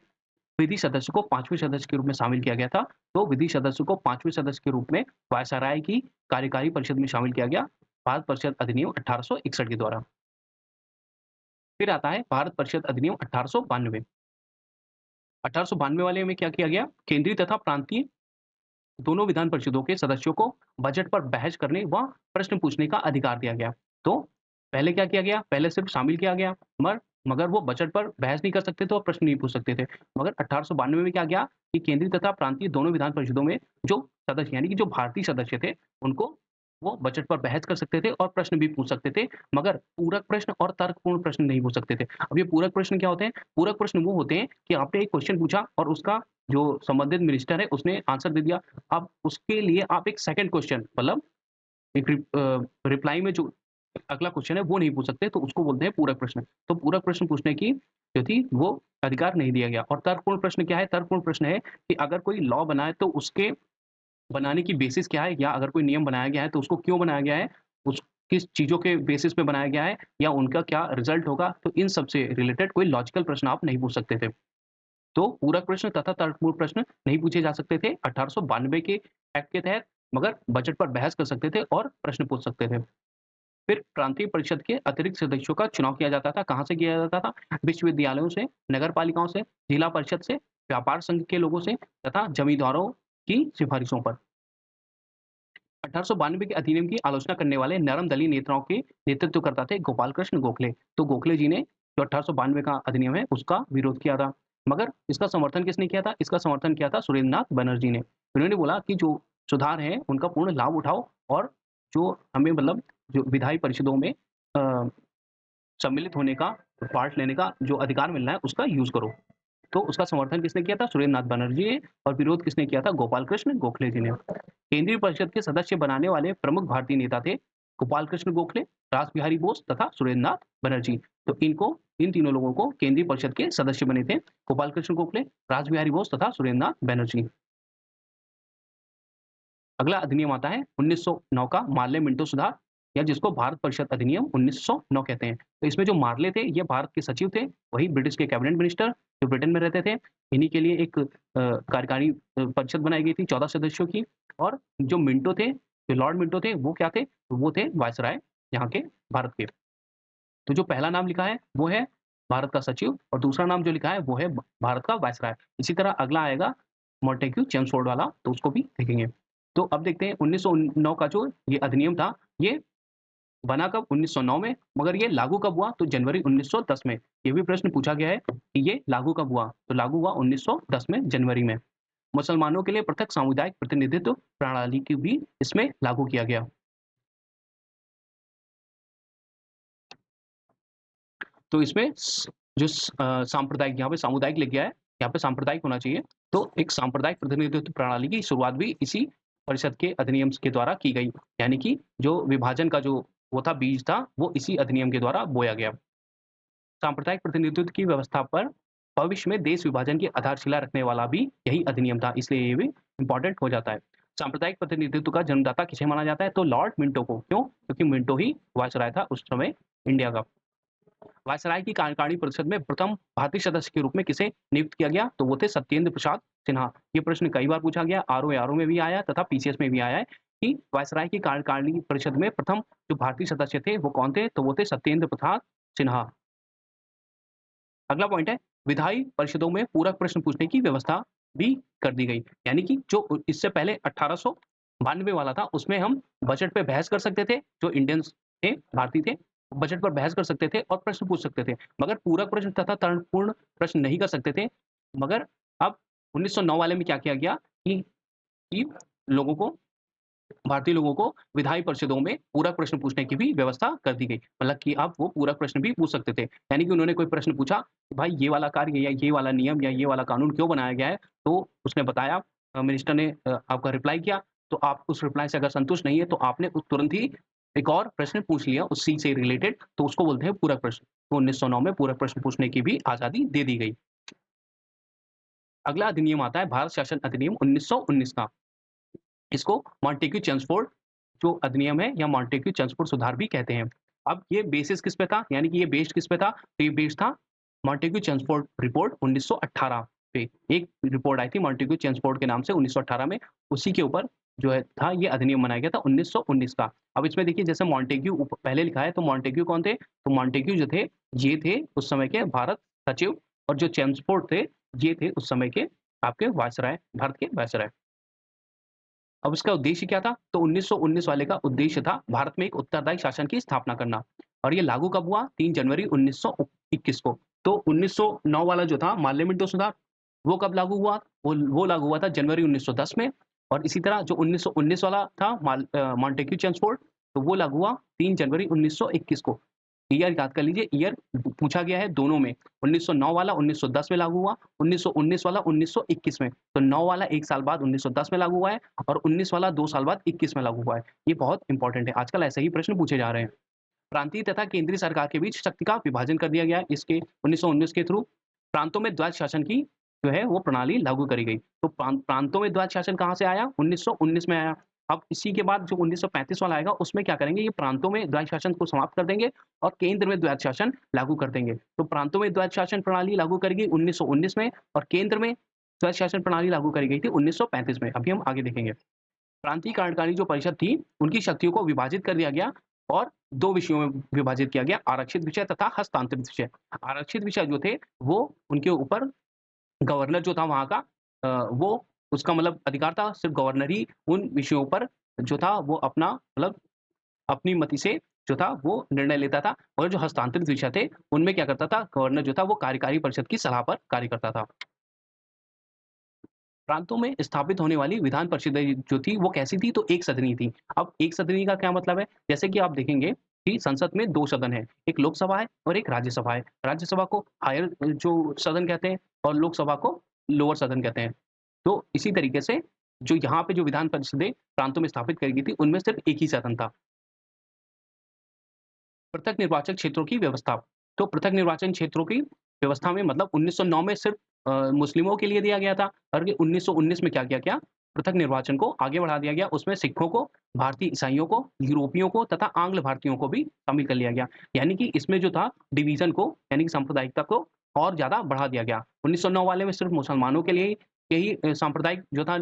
विधि सदस्य को 5वें सदस्य के रूप में शामिल किया गया था। तो विधि सदस्य को 5वें सदस्य के रूप में वायसराय की कार्यकारी परिषद में शामिल किया गया, भारत परिषद अधिनियम 1861 के द्वारा। फिर आता है भारत परिषद अधिनियम 1892। 1892 वाले में क्या किया गया? केंद्रीय तथा प्रांतीय दोनों विधान परिषदों के सदस्यों को बजट पर बहस करने व प्रश्न पूछने का अधिकार दिया गया। तो पहले क्या किया गया? पहले सिर्फ शामिल किया गया, मगर वो बजट पर बहस नहीं कर सकते थे और प्रश्न नहीं पूछ सकते थे। मगर 1892 में क्या गया कि केंद्रीय तथा प्रांतीय दोनों विधान परिषदों में जो सदस्य, यानी कि जो भारतीय सदस्य थे, उनको वो बजट पर बहस कर सकते थे और प्रश्न भी पूछ सकते थे, मगर पूरक प्रश्न और तर्कपूर्ण प्रश्न नहीं पूछ सकते थे। अब ये पूरक प्रश्न क्या होते हैं? पूरक प्रश्न वो होते हैं कि आपने एक क्वेश्चन पूछा और उसका जो संबंधित मिनिस्टर है उसने आंसर दे दिया। अब उसके लिए आप एक सेकंड क्वेश्चन, मतलब एक रिप्लाई में जो अगला क्वेश्चन है वो नहीं पूछ सकते, तो उसको बोलते हैं पूरक प्रश्न। तो पूरक प्रश्न पूछने की जो थी वो अधिकार नहीं दिया गया। और तर्कपूर्ण प्रश्न क्या है? तर्कपूर्ण प्रश्न है कि अगर कोई लॉ बना है तो उसके बनाने की बेसिस क्या है, या अगर कोई नियम बनाया गया है तो उसको क्यों बनाया गया है, उस किस चीज़ों के बेसिस पे बनाया गया है, या उनका क्या रिज़ल्ट होगा, तो इन सब से रिलेटेड कोई लॉजिकल प्रश्न आप नहीं पूछ सकते थे। तो पूरक प्रश्न तथा तर्कपूर्ण प्रश्न नहीं पूछे जा सकते थे 1892 के एक्ट के तहत, मगर बजट पर बहस कर सकते थे और प्रश्न पूछ सकते थे। फिर प्रांतीय परिषद के अतिरिक्त सदस्यों का चुनाव किया जाता था। कहाँ से किया जाता था? विश्वविद्यालयों से, नगर पालिकाओं से, जिला परिषद से, व्यापार संघ के लोगों से तथा जमींदारों की सिफारिशों पर। 1892 के अधिनियम की आलोचना करने वाले नरम दलीय नेताओं के नेतृत्व करता थे गोपाल कृष्ण गोखले। तो गोखले जी ने जो 1892 का अधिनियम है उसका विरोध किया था, मगर इसका समर्थन किसने किया था? इसका समर्थन किया था सुरेंद्रनाथ बनर्जी ने। उन्होंने बोला कि जो सुधार है उनका पूर्ण लाभ उठाओ और जो हमें मतलब जो विधायी परिषदों में सम्मिलित होने का, पार्ट लेने का जो अधिकार मिलना है उसका यूज करो। तो उसका समर्थन किसने किया था? सुरेंद्रनाथ बनर्जी ने। और विरोध किसने किया था? गोपाल कृष्ण गोखले जी ने। केंद्रीय परिषद के सदस्य बनाने वाले प्रमुख भारतीय नेता थे गोपाल कृष्ण गोखले, रास बिहारी बोस तथा सुरेंद्रनाथ बनर्जी। तो इन तीनों लोगों को केंद्रीय परिषद के सदस्य बने थे गोपाल कृष्ण गोखले, रास बिहारी बोस तथा सुरेंद्रनाथ बनर्जी। अगला अधिनियम आता है 1909 का मार्ले मिंटो सुधार, या जिसको भारत परिषद अधिनियम 1909 कहते हैं। तो इसमें जो मार्ले थे ये भारत के सचिव थे, वही ब्रिटिश के कैबिनेट मिनिस्टर, जो ब्रिटेन में रहते थे, इन्हीं के लिए एक कार्यकारी परिषद बनाई गई थी 14 सदस्यों की, और जो मिंटो थे, जो लॉर्ड मिंटो थे, वो क्या थे? वो थे वायसराय यहाँ के, भारत के। तो जो पहला नाम लिखा है, वो है भारत का सचिव, और दूसरा नाम जो लिखा है, वो है भारत का वायसराय। इसी तरह अगला आएगा मोंटेग्यू चेम्सफोर्ड वाला, तो उसको भी देखेंगे। तो अब देखते हैं 1909 का जो ये अधिनियम था, ये बना कब? 1909 में, मगर ये लागू कब हुआ? तो जनवरी 1910 में। ये भी प्रश्न पूछा गया है कि ये लागू कब हुआ? तो लागू हुआ 1910 में, जनवरी में। मुसलमानों के लिए पृथक सामुदायिक प्रतिनिधित्व प्रणाली की भी इसमें लागू किया गया। तो इसमें जो सांप्रदायिक, यहाँ पे सामुदायिक लिख गया है, यहाँ पे सांप्रदायिक होना चाहिए। तो एक सांप्रदायिक प्रतिनिधित्व प्रणाली की शुरुआत भी इसी परिषद के अधिनियम के द्वारा की गई। यानी कि जो विभाजन का जो वो था, बीज था, वो इसी अधिनियम के द्वारा बोया गया। सांप्रदायिक प्रतिनिधित्व की व्यवस्था पर भविष्य में देश विभाजन की आधारशिला रखने वाला भी यही अधिनियम था, इसलिए ये भी इम्पोर्टेंट हो जाता है। सांप्रदायिक प्रतिनिधित्व का जन्मदाता किसे माना जाता है? तो लॉर्ड मिंटो को। क्यों? क्योंकि मिंटो ही वायसराय था उस समय इंडिया का। वायसराय की कार्यकारिणी परिषद में प्रथम भारतीय सदस्य के रूप में किसे नियुक्त किया गया? तो वो थे सत्येंद्र प्रसाद सिन्हा। ये प्रश्न कई बार पूछा गया, आरओ में भी आया तथा पीसीएस में भी आया है कि वायसराय की कार्यकारिणी परिषद में प्रथम जो भारतीय सदस्य थे वो कौन थे? तो वो थे सत्येंद्र प्रसाद सिन्हा। अगला पॉइंट है, विधायी परिषदों में पूरक प्रश्न पूछने की व्यवस्था भी कर दी गई। यानी कि जो इससे पहले 1892 वाला था, उसमें हम बजट पे बहस कर सकते थे, जो इंडियंस थे, भारतीय थे, बजट पर बहस कर सकते थे और प्रश्न पूछ सकते थे। मगर पूरक प्रश्न तथा तर्कपूर्ण प्रश्न नहीं कर सकते थे। मगर अब 1909 वाले में क्या किया गया कि लोगों को, भारतीय लोगों को विधायी परिषदों में पूरक प्रश्न पूछने की भी व्यवस्था कर दी गई। मतलब कि अब वो पूरक प्रश्न भी पूछ सकते थे। यानी कि उन्होंने कोई प्रश्न पूछा कि भाई ये वाला कार्य या ये वाला नियम या ये वाला कानून क्यों बनाया गया है? तो उसने बताया, मिनिस्टर ने आपका रिप्लाई किया, तो आप उस रिप्लाई से अगर संतुष्ट नहीं है तो आपने तुरंत ही एक और प्रश्न पूछ लिया उसी से रिलेटेड, तो उसको बोलते हैं पूरक प्रश्न। तो 1909 में पूरक प्रश्न पूछने की भी आज़ादी दे दी गई। अगला अधिनियम आता है भारत शासन अधिनियम 1919 का। इसको मॉन्टेग्यू चेम्सफोर्ड जो अधिनियम है या मॉन्टेग्यू चेम्सफोर्ड सुधार भी कहते हैं। अब ये बेसिस किस पे था? यानी कि ये बेस्ड किस पे था? तो ये बेस्ड था मॉन्टेग्यू चेम्सफोर्ड रिपोर्ट 1918 पे। एक रिपोर्ट आई थी मॉन्टेग्यू चेम्सफोर्ड के नाम से 1918 में, उसी के ऊपर जो है था ये अधिनियम बनाया गया था 1919 का। अब इसमें देखिए जैसे मॉन्टेग्यू पहले लिखा है, तो मॉन्टेग्यू कौन थे? तो मॉन्टेग्यू जो थे, ये थे उस समय के भारत सचिव, और जो चेम्सफोर्ड थे, ये थे उस समय के आपके वायसराय, भारत के वायसराय। अब इसका उद्देश्य क्या था? तो 1919 वाले का उद्देश्य था भारत में एक उत्तरदायी शासन की स्थापना करना, और ये लागू कब हुआ? 3 जनवरी 1921 को। तो 1909 वाला जो था माल्य मिंटो सुधार, वो कब लागू हुआ? वो लागू हुआ था जनवरी 1910 में, और इसी तरह जो 1919 वाला था मॉन्टेग्यू चेम्सफोर्ड, तो वो लागू हुआ 3 जनवरी 1921 को। ईयर याद कर लीजिए, ईयर पूछा गया है दोनों में। 1909 वाला 1910 में लागू हुआ, 1919 वाला 1921 में। तो 9 वाला 1 साल बाद 1910 में लागू हुआ है, और 19 वाला 2 साल बाद 21 में लागू हुआ है। ये बहुत इंपॉर्टेंट है, आजकल ऐसे ही प्रश्न पूछे जा रहे हैं। प्रांतीय तथा केंद्रीय सरकार के बीच शक्ति का विभाजन कर दिया गया है इसके 1919 के थ्रू। प्रांतों में द्वैध शासन की जो है वो प्रणाली लागू करी गई। तो प्रांतों में द्वैध शासन कहाँ से आया? 1919 में आया। अब इसी के बाद जो 1935 वाला आएगा, उसमें क्या करेंगे? ये प्रांतों में द्वैध शासन को समाप्त कर देंगे और केंद्र में द्वैध शासन लागू कर देंगे। तो प्रांतों में द्वैध शासन प्रणाली लागू करी गई 1919 में, और केंद्र में द्वैध शासन प्रणाली लागू करी गई थी 1935 में। अभी हम आगे देखेंगे। प्रांतीय कार्यकारिणी जो परिषद थी, उनकी शक्तियों को विभाजित कर दिया गया और 2 विषयों में विभाजित किया गया, आरक्षित विषय तथा हस्तांतरित विषय। आरक्षित विषय जो थे, वो उनके ऊपर गवर्नर जो था वहाँ का, वो उसका मतलब अधिकार था, सिर्फ़ गवर्नर ही उन विषयों पर जो था वो अपना मतलब अपनी मति से जो था वो निर्णय लेता था, और जो हस्तांतरित विषय थे, उनमें क्या करता था, गवर्नर जो था वो कार्यकारी परिषद की सलाह पर कार्य करता था। प्रांतों में स्थापित होने वाली विधान परिषदें जो थी वो कैसी थी? तो एक सदनी थी। अब एक सदनी का क्या मतलब है? जैसे कि आप देखेंगे कि संसद में 2 सदन हैं, एक लोकसभा है और एक राज्यसभा है। राज्यसभा को हायर जो सदन कहते हैं, और लोकसभा को लोअर सदन कहते हैं। तो इसी तरीके से जो यहाँ पे जो विधान परिषदें प्रांतों में स्थापित करी गई थी, उनमें सिर्फ एक ही सदन था। पृथक निर्वाचन क्षेत्रों की व्यवस्था। तो पृथक निर्वाचन क्षेत्रों की व्यवस्था में मतलब 1909 में सिर्फ मुस्लिमों के लिए दिया गया था, और ये 1919 में क्या किया गया? पृथक निर्वाचन को आगे बढ़ा दिया गया। उसमें सिखों को, भारतीय ईसाइयों को, यूरोपियों को तथा आंग्ल भारतीयों को भी शामिल कर लिया गया। यानी कि इसमें जो था डिवीज़न को, यानी कि सांप्रदायिकता को और ज़्यादा बढ़ा दिया गया। 1909 वाले में सिर्फ़ मुसलमानों के लिए यही सांप्रदायिक जो था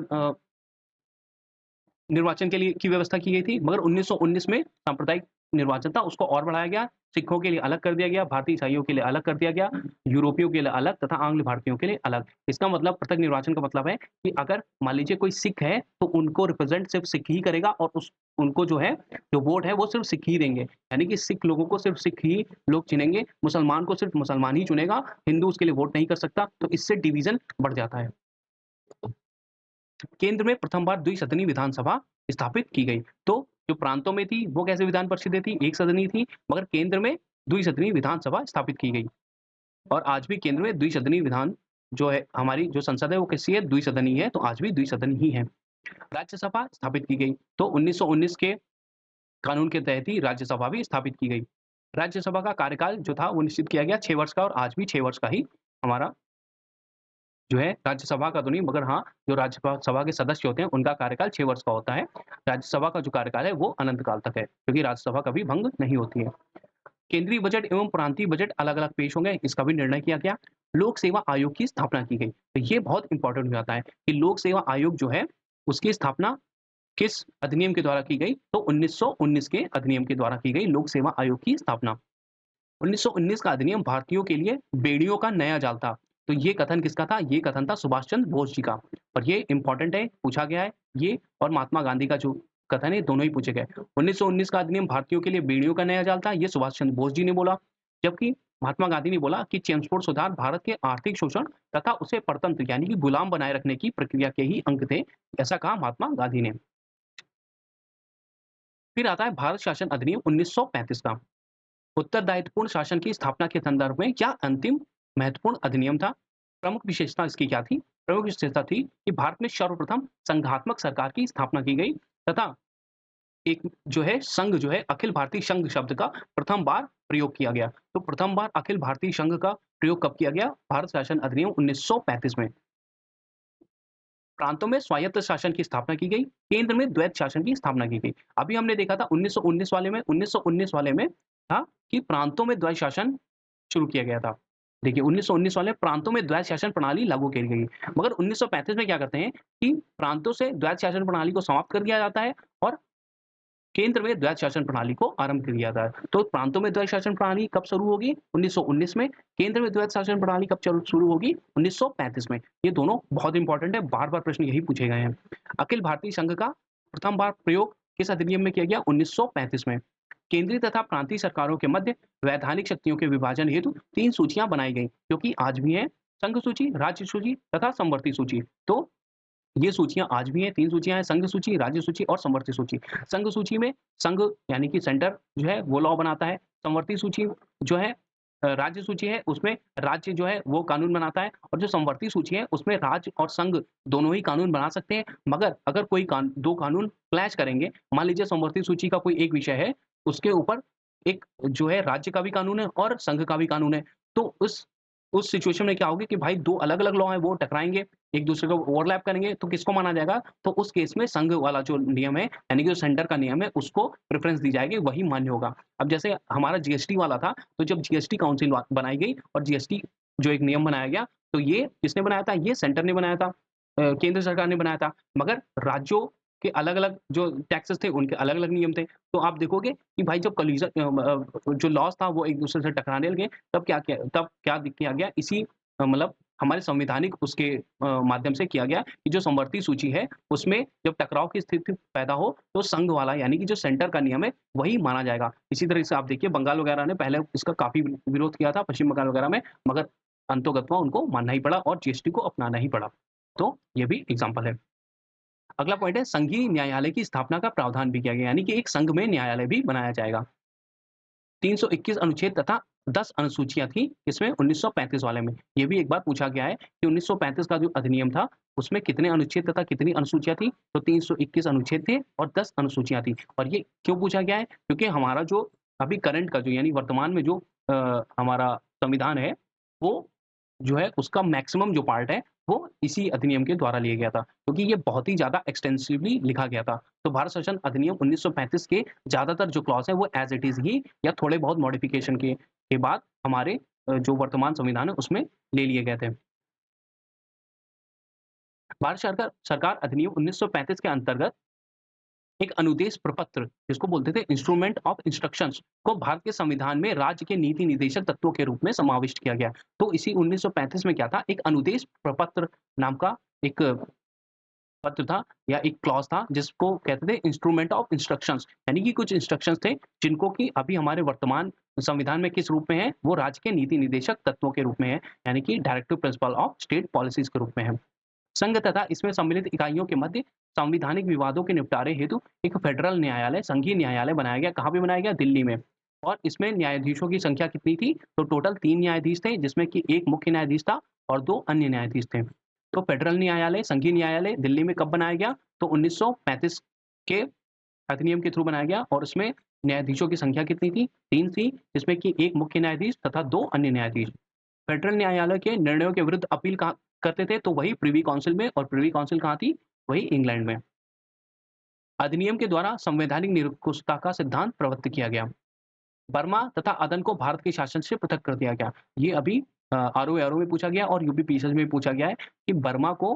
निर्वाचन के लिए की व्यवस्था की गई थी, मगर 1919 में सांप्रदायिक निर्वाचन था, उसको और बढ़ाया गया। सिखों के लिए अलग कर दिया गया, भारतीय ईसाइयों के लिए अलग कर दिया गया, यूरोपियों के लिए अलग तथा आंग्ल भारतीयों के लिए अलग। इसका मतलब पृथक निर्वाचन का मतलब है कि अगर मान लीजिए कोई सिख है, तो उनको रिप्रेज़ेंट सिर्फ़ सिख ही करेगा और उनको जो है, जो वोट है वो सिर्फ़ सिख ही देंगे। यानी कि सिख लोगों को सिर्फ़ सिख ही लोग चुनेंगे, मुसलमान को सिर्फ़ मुसलमान ही चुनेगा, हिंदू उसके लिए वोट नहीं कर सकता, तो इससे डिवीज़न बढ़ जाता है। केंद्र में प्रथम बार द्विसदनीय विधानसभा स्थापित की गई। तो जो प्रांतों में थी वो कैसे विधान परिषदें थी, एक सदनीय थी, मगर केंद्र में द्विसदनीय विधानसभा स्थापित की गई। और आज भी केंद्र में द्विसदनीय विधान जो है, हमारी जो संसद है वो कैसी है, द्विसदनीय है, तो आज भी द्विसदनीय ही है। राज्यसभा स्थापित की गई, तो 1919 के कानून के तहत ही राज्यसभा भी स्थापित की गई। राज्यसभा का कार्यकाल जो था वो निश्चित किया गया 6 वर्ष का, और आज भी 6 वर्ष का ही हमारा जो है राज्यसभा का तो नहीं, मगर हाँ, जो राज्यसभा सभा के सदस्य होते हैं उनका कार्यकाल 6 वर्ष का होता है। राज्यसभा का जो कार्यकाल है वो अनंत काल तक है, क्योंकि राज्यसभा कभी भंग नहीं होती है। केंद्रीय बजट एवं प्रांतीय बजट अलग-अलग पेश होंगे, इसका भी निर्णय किया गया। लोक सेवा आयोग की स्थापना की गई। तो ये बहुत इंपॉर्टेंट हो जाता है कि लोक सेवा आयोग जो है, उसकी स्थापना किस अधिनियम के द्वारा की गई? तो 1919 के अधिनियम के द्वारा की गई लोक सेवा आयोग की स्थापना। 1919 का अधिनियम भारतीयों के लिए बेड़ियों का नया जाल था। तो ये कथन किसका था? ये कथन था सुभाष चंद्र बोस जी का, और ये इम्पोर्टेंट है, पूछा गया है। ये और महात्मा गांधी का जो कथन है, दोनों ही पूछे गए। 1919 का अधिनियम भारतीयों के लिए बेड़ियों का नया जाल था, ये सुभाष चंद्र बोस जी ने बोला। जबकि महात्मा गांधी ने बोला कि चेम्सफोर्ड सुधार भारत के आर्थिक शोषण तथा उसे परतंत्र यानी कि गुलाम बनाए रखने की प्रक्रिया के ही अंग थे, ऐसा कहा महात्मा गांधी ने। फिर आता है भारत शासन अधिनियम 1935 का। उत्तरदायित्वपूर्ण शासन की स्थापना के संदर्भ में क्या अंतिम महत्वपूर्ण अधिनियम था? प्रमुख विशेषता इसकी क्या थी? प्रमुख विशेषता थी कि भारत में सर्वप्रथम संघात्मक सरकार की स्थापना की गई, तथा एक जो है संघ जो है, अखिल भारतीय संघ शब्द का प्रथम बार प्रयोग किया गया। तो प्रथम बार अखिल भारतीय संघ का प्रयोग कब किया गया? भारत शासन अधिनियम 1935 में। प्रांतों में स्वायत्त शासन की स्थापना की गई, केंद्र में द्वैत शासन की स्थापना की गई। अभी हमने देखा था 1919 वाले में था कि प्रांतों में द्वैत शासन शुरू किया गया था। देखिए 1919 वाले प्रांतों में द्वैत शासन प्रणाली लागू की गई। मगर 1935 में क्या करते हैं कि प्रांतों से द्वैत शासन प्रणाली को समाप्त कर दिया जाता है और केंद्र में द्वैत शासन प्रणाली को आरंभ कर दिया था। तो प्रांतों में द्वैत शासन प्रणाली कब शुरू होगी? 1919 में। केंद्र में द्वैत शासन प्रणाली कब शुरू होगी? 1935 में। ये दोनों बहुत इंपॉर्टेंट है, बार-बार प्रश्न यही पूछे गए हैं। अखिल भारतीय संघ का प्रथम बार प्रयोग किस अधिनियम में किया गया? 1935 में। केंद्रीय तथा प्रांतीय सरकारों के मध्य वैधानिक शक्तियों के विभाजन हेतु 3 सूचियां बनाई गई, जो कि आज भी हैं, संघ सूची, राज्य सूची तथा समवर्ती सूची। तो ये सूचियाँ आज भी हैं, 3 सूचियाँ हैं, संघ सूची, राज्य सूची और समवर्ती सूची। संघ सूची में संघ यानी कि सेंटर जो है वो लॉ बनाता है। समवर्ती सूची जो है राज्य सूची है, उसमें राज्य जो है वो कानून बनाता है, और जो समवर्ती सूची है उसमें राज्य और संघ दोनों ही कानून बना सकते हैं। मगर अगर कोई 2 कानून क्लैश करेंगे, मान लीजिए समवर्ती सूची का कोई एक विषय है, उसके ऊपर एक जो है राज्य का भी कानून है और संघ का भी कानून है। तो उस सिचुएशन में क्या होगी कि भाई 2 अलग-अलग लॉ हैं, वो टकराएँगे, एक-दूसरे को ओवरलैप करेंगे, तो किसको माना जाएगा? तो उस केस में संघ वाला जो नियम है, यानी कि जो सेंटर का नियम है, उसको प्रेफ़रेंस दी जाएगी, वही मान्य होगा। अब जैसे हमारा जीएसटी वाला था, तो जब जीएसटी काउंसिल बनाई गई और जीएसटी जो एक नियम बनाया गया, तो ये किसने बनाया था? ये सेंटर ने बनाया था, केंद्र सरकार ने बनाया था। मगर राज्यों के अलग-अलग जो टैक्सेस थे, उनके अलग-अलग नियम थे। तो आप देखोगे कि भाई जब जो लॉज़ था, वो एक-दूसरे से टकराने लगे, तब क्या किया गया, इसी मतलब हमारे संवैधानिक उसके माध्यम से किया गया कि जो समवर्ती सूची है, उसमें जब टकराव की स्थिति पैदा हो, तो संघ वाला यानी कि जो सेंटर का नियम है, वही माना जाएगा। इसी तरह से आप देखिए बंगाल वगैरह ने पहले इसका काफ़ी विरोध किया था, पश्चिम बंगाल वगैरह में, मगर अंतोगत्वा उनको मानना ही पड़ा और जीएसटी को अपनाना ही पड़ा। तो ये भी एग्ज़ाम्पल है। अगला पॉइंट है संघीय न्यायालय की स्थापना का प्रावधान भी किया गया, यानी कि एक संघ में न्यायालय भी बनाया जाएगा। 321 अनुच्छेद तथा 10 अनुसूचियाँ थी इसमें 1935 वाले में। ये भी एक बार पूछा गया है कि 1935 का जो अधिनियम था, उसमें कितने अनुच्छेद तथा कितनी अनुसूचियाँ थी? तो 321 अनुच्छेद थे और 10 अनुसूचियाँ थी। और ये क्यों पूछा गया है? क्योंकि हमारा जो अभी करंट का जो यानी वर्तमान में जो हमारा संविधान है, वो जो है उसका मैक्सिमम जो पार्ट है, वो इसी अधिनियम के द्वारा लिया गया था, क्योंकि ये बहुत ही ज़्यादा एक्सटेंसिवली लिखा गया था। तो भारत शासन अधिनियम 1935 के ज़्यादातर जो क्लॉज़ हैं वो एज़ इट इज़ ही या थोड़े बहुत मॉडिफ़िकेशन के बाद हमारे जो वर्तमान संविधान है उसमें ले लिए गए थे। भारत सरकार सरकार अधिनियम 1935 के अंतर्गत एक अनुदेश प्रपत्र, जिसको बोलते थे इंस्ट्रूमेंट ऑफ इंस्ट्रक्शंस, को भारत के संविधान में राज्य के नीति निर्देशक तत्वों के रूप में समाविष्ट किया गया। तो इसी 1935 में क्या था, एक अनुदेश प्रपत्र नाम का एक पत्र था या एक क्लॉज़ था, जिसको कहते थे इंस्ट्रूमेंट ऑफ इंस्ट्रक्शंस, यानी कि कुछ इंस्ट्रक्शंस थे जिनको कि अभी हमारे वर्तमान संविधान में किस रूप में है, वो राज्य के नीति निर्देशक तत्वों के रूप में है, यानी कि directive principle of state policies के रूप में है। संघ तथा इसमें सम्मिलित इकाइयों के मध्य संवैधानिक विवादों के निपटारे हेतु एक फेडरल न्यायालय, संघीय न्यायालय बनाया गया। कहाँ पे बनाया गया? दिल्ली में। और इसमें न्यायाधीशों की संख्या कितनी थी? तो टोटल 3 न्यायाधीश थे, जिसमें कि 1 मुख्य न्यायाधीश था और 2 अन्य न्यायाधीश थे। तो फेडरल न्यायालय, संघीय न्यायालय दिल्ली में कब बनाया गया? तो 1935 के अधिनियम के थ्रू बनाया गया और इसमें न्यायाधीशों की संख्या कितनी थी? 3 थी, जिसमें कि 1 मुख्य न्यायाधीश तथा 2 अन्य न्यायाधीश। फेडरल न्यायालय के निर्णयों के विरुद्ध अपील कहाँ करते थे? तो वही प्रिवी काउंसिल में, और प्रिवी काउंसिल कहाँ थी? वही इंग्लैंड में। अधिनियम के द्वारा संवैधानिक निरंकुशता का सिद्धांत प्रवृत्त किया गया। बर्मा तथा अदन को भारत के शासन से पृथक कर दिया गया। ये अभी आरओ-एआरओ में पूछा गया और यूपीपीएससी में पूछा गया है कि बर्मा को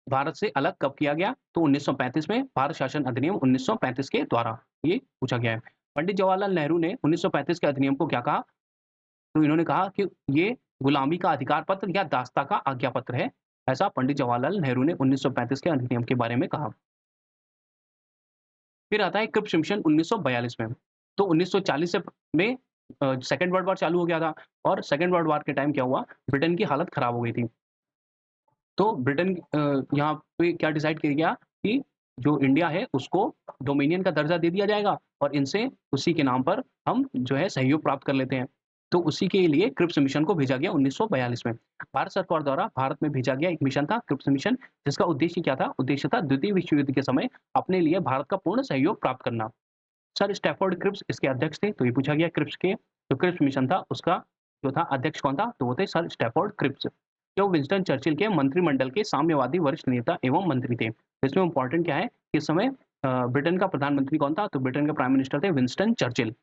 भारत से अलग कब किया गया? तो 1935 में, भारत शासन अधिनियम 1935 के द्वारा ये पूछा गया है। पंडित जवाहरलाल नेहरू ने 1935 के अधिनियम को क्या कहा? तो इन्होंने कहा कि ये गुलामी का अधिकार पत्र या दासता का आज्ञा पत्र है। ऐसा पंडित जवाहरलाल नेहरू ने 1935 के अधिनियम के बारे में कहा। फिर आता है क्रिप्स मिशन 1942 में। तो 1940 से में सेकंड वर्ल्ड वॉर चालू हो गया था और सेकंड वर्ल्ड वॉर के टाइम क्या हुआ? ब्रिटेन की हालत खराब हो गई थी। तो ब्रिटेन यहाँ पे क्या डिसाइड किया गया कि जो इंडिया है उसको डोमिनियन का दर्जा दे दिया जाएगा और इनसे उसी के नाम पर हम जो है सहयोग प्राप्त कर लेते हैं। तो उसी के लिए क्रिप्स मिशन को भेजा गया 1942 में। भारत सरकार द्वारा भारत में भेजा गया एक मिशन था क्रिप्स मिशन, जिसका उद्देश्य क्या था? उद्देश्य था द्वितीय विश्व युद्ध के समय अपने लिए भारत का पूर्ण सहयोग प्राप्त करना। सर स्टैफोर्ड क्रिप्स इसके अध्यक्ष थे, तो ये पूछा गया क्रिप्स के जो क्रिप्स मिशन था उसका जो था अध्यक्ष कौन था? तो वो थे सर स्टैफोर्ड क्रिप्स, जो विंस्टन चर्चिल के मंत्रिमंडल के साम्यवादी वरिष्ठ नेता एवं मंत्री थे। इसमें इम्पोर्टेंट क्या है कि इस समय ब्रिटेन का प्रधानमंत्री कौन था? तो ब्रिटेन के प्राइम मिनिस्टर थे विंस्टन चर्चिल।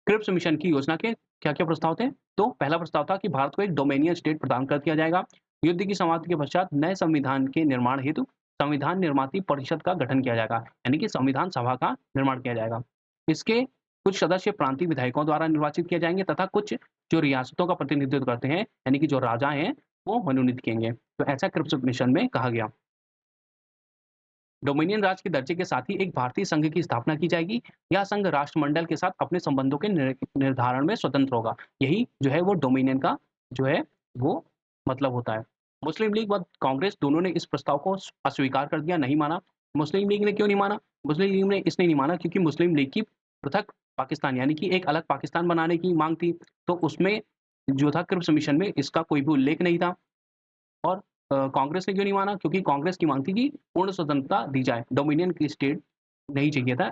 क्रिप्स मिशन की योजना के क्या-क्या प्रस्ताव थे? तो पहला प्रस्ताव था कि भारत को एक डोमिनियन स्टेट प्रदान कर दिया जाएगा। युद्ध की समाप्ति के पश्चात नए संविधान के निर्माण हेतु संविधान निर्माती परिषद का गठन किया जाएगा, यानी कि संविधान सभा का निर्माण किया जाएगा। इसके कुछ सदस्य प्रांतीय विधायकों द्वारा निर्वाचित किए जाएंगे तथा कुछ जो रियासतों का प्रतिनिधित्व करते हैं, यानी कि जो राजा हैं, वो मनोनीत किएंगे। तो ऐसा क्रिप्स मिशन में कहा गया। डोमिनियन राज्य के दर्जे के साथ ही एक भारतीय संघ की स्थापना की जाएगी। यह संघ राष्ट्रमंडल के साथ अपने संबंधों के निर्धारण में स्वतंत्र होगा। यही जो है वो डोमिनियन का जो है वो मतलब होता है। मुस्लिम लीग व कांग्रेस दोनों ने इस प्रस्ताव को अस्वीकार कर दिया, नहीं माना। मुस्लिम लीग ने क्यों नहीं माना? मुस्लिम लीग ने इसलिए नहीं माना क्योंकि मुस्लिम लीग की पृथक पाकिस्तान, यानी कि एक अलग पाकिस्तान बनाने की मांग थी। तो उसमें जो था क्रिप्स मिशन में इसका कोई भी उल्लेख नहीं था। और कांग्रेस ने क्यों नहीं माना? क्योंकि कांग्रेस की मांग थी कि पूर्ण स्वतंत्रता दी जाए, डोमिनियन की स्टेट नहीं चाहिए था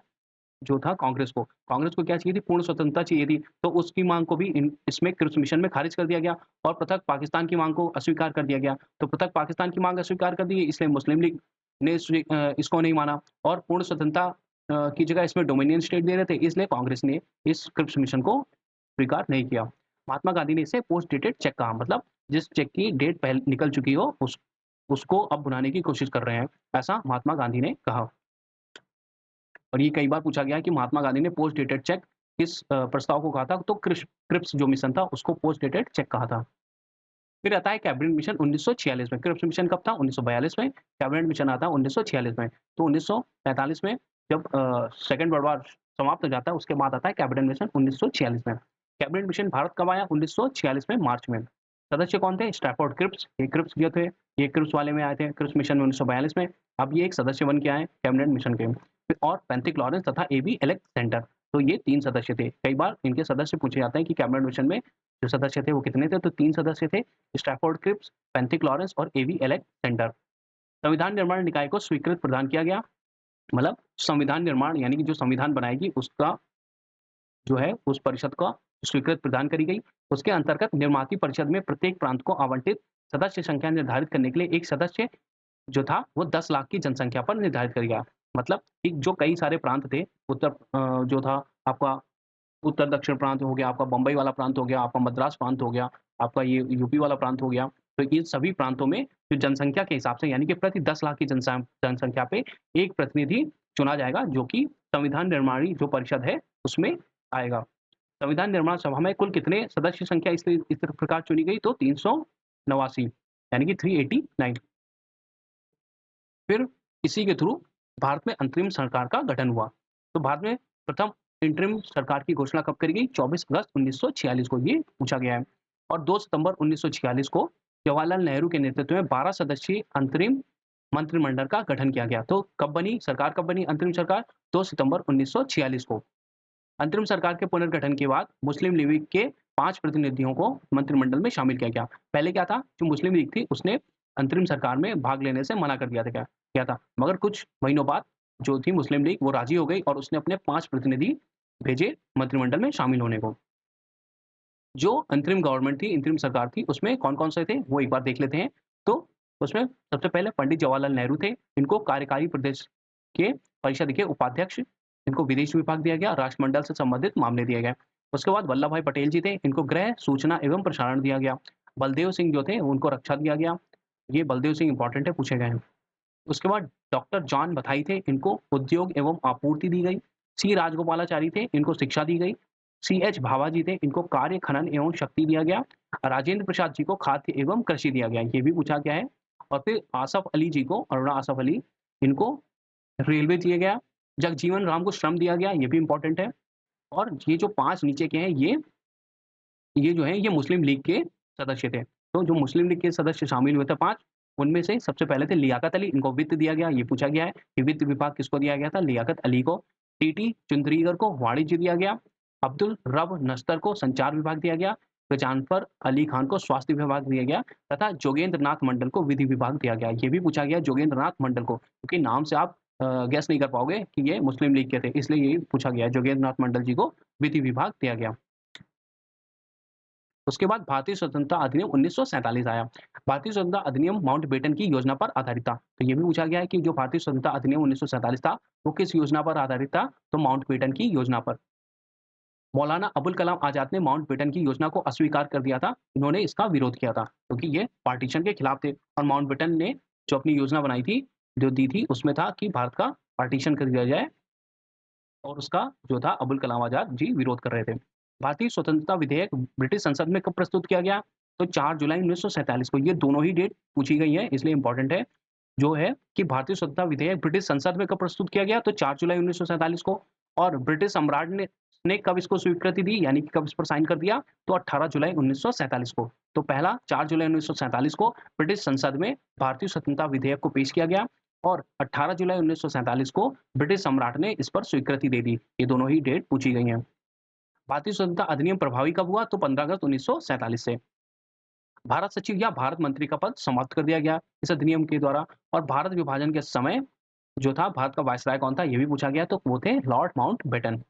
जो था कांग्रेस को। कांग्रेस को क्या चाहिए थी? पूर्ण स्वतंत्रता चाहिए थी। तो उसकी मांग को भी इसमें क्रिप्स मिशन में खारिज कर दिया गया और पृथक पाकिस्तान की मांग को अस्वीकार कर दिया गया। तो पृथक पाकिस्तान की मांग अस्वीकार कर दी गई, इसलिए मुस्लिम लीग ने इसको नहीं माना और पूर्ण स्वतंत्रता की जगह इसमें डोमिनियन स्टेट दे रहे थे, इसलिए कांग्रेस ने इस क्रिप्स मिशन को स्वीकार नहीं किया। महात्मा गांधी ने इसे पोस्ट डेटेड चेक कहा, मतलब जिस चेक की डेट पहले निकल चुकी हो उसको अब भुनाने की कोशिश कर रहे हैं, ऐसा महात्मा गांधी ने कहा। और ये कई बार पूछा गया है कि महात्मा गांधी ने पोस्ट डेटेड चेक किस प्रस्ताव को कहा था? तो क्रिप्स जो मिशन था उसको पोस्ट डेटेड चेक कहा था। फिर आता है कैबिनेट मिशन 1946 में। क्रिप्स मिशन कब था? 1942 में। कैबिनेट मिशन आता है 1946 में। तो 1945 में जब सेकंड वर्ल्ड वॉर समाप्त हो जाता है, उसके बाद आता है कैबिनेट मिशन 1946 में। कैबिनेट मिशन भारत कब आया? 1946 में, मार्च में। सदस्य कौन थे? स्टैफोर्ड क्रिप्स, ये क्रिप्स जो थे ये क्रिप्स वाले में आए थे, क्रिप्स मिशन में 1942 में। अब ये एक सदस्य बन के आए कैबिनेट मिशन के। और पेंथिक लॉरेंस तथा एबी अलेक्जेंडर, तो ये 3 सदस्य थे। कई बार इनके सदस्य पूछे जाते हैं कि कैबिनेट मिशन में जो सदस्य थे वो कितने थे? तो 3 सदस्य थे, स्टैफोर्ड क्रिप्स, पेंथिक लॉरेंस और एबी अलेक्जेंडर। संविधान निर्माण निकाय को स्वीकृत प्रदान किया गया, मतलब संविधान निर्माण यानी कि जो संविधान बनाएगी उसका जो है उस परिषद को स्वीकृत प्रदान करी गई। उसके अंतर्गत निर्माती परिषद में प्रत्येक प्रांत को आवंटित सदस्य संख्या निर्धारित करने के लिए एक सदस्य जो था वो 10 लाख की जनसंख्या पर निर्धारित कर गया। मतलब कि जो कई सारे प्रांत थे, जो था आपका उत्तर दक्षिण प्रांत हो गया, आपका बम्बई वाला प्रांत हो गया, आपका मद्रास प्रांत हो गया, आपका ये यूपी वाला प्रांत हो गया। तो इन सभी प्रांतों में जो जनसंख्या के हिसाब से यानी कि प्रति 10 लाख की जनसंख्या पे एक प्रतिनिधि चुना जाएगा, जो कि संविधान निर्माणी जो परिषद है उसमें आएगा। संविधान निर्माण सभा में कुल कितने सदस्य संख्या इस प्रकार चुनी गई, तो 389 यानी कि 389। फिर इसी के थ्रू भारत में अंतरिम सरकार का गठन हुआ। तो भारत में प्रथम इंटरिम सरकार की घोषणा कब करी गई? 24 अगस्त 1946 को, ये पूछा गया है। और 2 सितंबर 1946 को जवाहरलाल नेहरू के नेतृत्व में 12 सदस्यीय अंतरिम मंत्रिमंडल का गठन किया गया। तो कब बनी सरकार, कब बनी अंतरिम सरकार? 2 सितंबर 1946 को। अंतरिम सरकार के पुनर्गठन के बाद मुस्लिम लीग के 5 प्रतिनिधियों को मंत्रिमंडल में शामिल किया गया। पहले क्या था, जो मुस्लिम लीग थी उसने अंतरिम सरकार में भाग लेने से मना कर दिया था, मगर कुछ महीनों बाद जो थी मुस्लिम लीग वो राजी हो गई और उसने अपने 5 प्रतिनिधि भेजे मंत्रिमंडल में शामिल होने को। जो अंतरिम गवर्नमेंट थी, इंतरिम सरकार थी, उसमें कौन-कौन से थे वो एक बार देख लेते हैं। तो उसमें सबसे पहले पंडित जवाहरलाल नेहरू थे, इनको कार्यकारी प्रदेश के परिषद के उपाध्यक्ष, इनको विदेश विभाग दिया गया, राष्ट्रमंडल से संबंधित मामले दिए गए। उसके बाद वल्लभ भाई पटेल जी थे, इनको गृह, सूचना एवं प्रसारण दिया गया। बलदेव सिंह जो थे उनको रक्षा दिया गया, ये बलदेव सिंह इंपॉर्टेंट है, पूछे गए हैं। उसके बाद डॉक्टर जॉन मथाई थे, इनको उद्योग एवं आपूर्ति दी गई। सी राजगोपालाचारी थे, इनको शिक्षा दी गई। सी एच भाभा जी थे, इनको कार्य, खनन एवं शक्ति दिया गया। राजेंद्र प्रसाद जी को खाद्य एवं कृषि दिया गया, ये भी पूछा गया है। और फिर आसफ अली जी को, अरुणा आसफ अली, इनको रेलवे दिया गया। जगजीवन राम को श्रम दिया गया, ये भी इंपॉर्टेंट है। और ये जो 5 नीचे के हैं, ये जो है ये मुस्लिम लीग के सदस्य थे। तो जो मुस्लिम लीग के सदस्य शामिल हुए थे 5, उनमें से सबसे पहले थे लियाकत अली, इनको वित्त दिया गया, ये पूछा गया है कि वित्त विभाग किसको दिया गया था? लियाकत अली को। टीटी चुंदरीगर को वाणिज्य दिया गया। अब्दुल रब नश्तर को संचार विभाग दिया गया। गजानफर अली खान को स्वास्थ्य विभाग दिया गया तथा जोगेंद्र नाथ मंडल को विधि विभाग दिया गया। ये भी पूछा गया जोगेंद्र नाथ मंडल को, क्योंकि नाम से आप गेस नहीं कर पाओगे कि ये मुस्लिम लीग के थे, इसलिए ये पूछा गया है। जोगेंद्र नाथ मंडल जी को विधि विभाग दिया गया। उसके बाद भारतीय स्वतंत्रता अधिनियम 1947 आया। भारतीय स्वतंत्रता अधिनियम माउंटबेटन की योजना पर आधारित था। तो ये भी पूछा गया है कि जो भारतीय स्वतंत्रता अधिनियम 1947 था, वो किस योजना पर आधारित था? तो माउंटबेटन की योजना पर। मौलाना अबुल कलाम आज़ाद ने माउंटबेटन की योजना को अस्वीकार कर दिया था। इन्होंने इसका विरोध किया था, क्योंकि ये पार्टीशन के खिलाफ थे। और माउंटबेटन ने जो अपनी योजना बनाई थी, जो दी थी, उसमें था कि भारत का पार्टीशन कर दिया जाए, और उसका जो था अबुल कलाम आज़ाद जी विरोध कर रहे थे। भारतीय स्वतंत्रता विधेयक ब्रिटिश संसद में कब प्रस्तुत किया गया? तो 4 जुलाई 1947 को। ये दोनों ही डेट पूछी गई हैं, इसलिए इम्पोर्टेंट है। जो है कि भारतीय स्वतंत्रता विधेयक ब्रिटिश संसद में कब प्रस्तुत किया गया? तो 4 जुलाई 1947 को। और ब्रिटिश सम्राट ने कब इसको स्वीकृति दी, यानी कि कब इस पर साइन कर दिया? तो 18 जुलाई 1947 को। तो पहला 4 जुलाई 1947 को ब्रिटिश संसद में भारतीय स्वतंत्रता विधेयक को पेश किया गया, और 18 जुलाई 1947 को ब्रिटिश सम्राट ने इस पर स्वीकृति दे दी। ये दोनों ही डेट पूछी गई हैं। भारतीय स्वतंत्रता अधिनियम प्रभावी कब हुआ? तो 15 अगस्त 1947 से। भारत सचिव या भारत मंत्री का पद समाप्त कर दिया गया इस अधिनियम के द्वारा। और भारत विभाजन के समय जो था भारत का वायसराय कौन था, ये भी पूछा गया, तो वो थे लॉर्ड माउंटबेटन।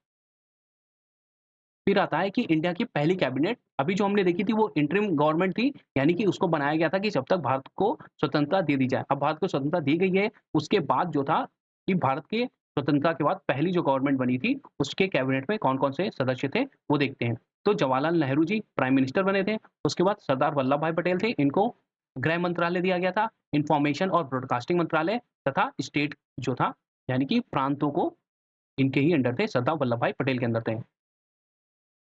फिर आता है कि इंडिया की पहली कैबिनेट, अभी जो हमने देखी थी वो इंटरिम गवर्नमेंट थी, यानी कि उसको बनाया गया था कि जब तक भारत को स्वतंत्रता दे दी जाए। अब भारत को स्वतंत्रता दी गई है, उसके बाद जो था कि भारत के स्वतंत्रता के बाद पहली जो गवर्नमेंट बनी थी, उसके कैबिनेट में कौन-कौन से सदस्य थे, वो देखते हैं। तो जवाहरलाल नेहरू जी प्राइम मिनिस्टर बने थे। उसके बाद सरदार वल्लभ भाई पटेल थे, इनको गृह मंत्रालय दिया गया था, इन्फॉर्मेशन और ब्रॉडकास्टिंग मंत्रालय तथा स्टेट जो था, यानी कि प्रांतों को इनके ही अंडर थे, सरदार वल्लभ भाई पटेल के अंदर थे।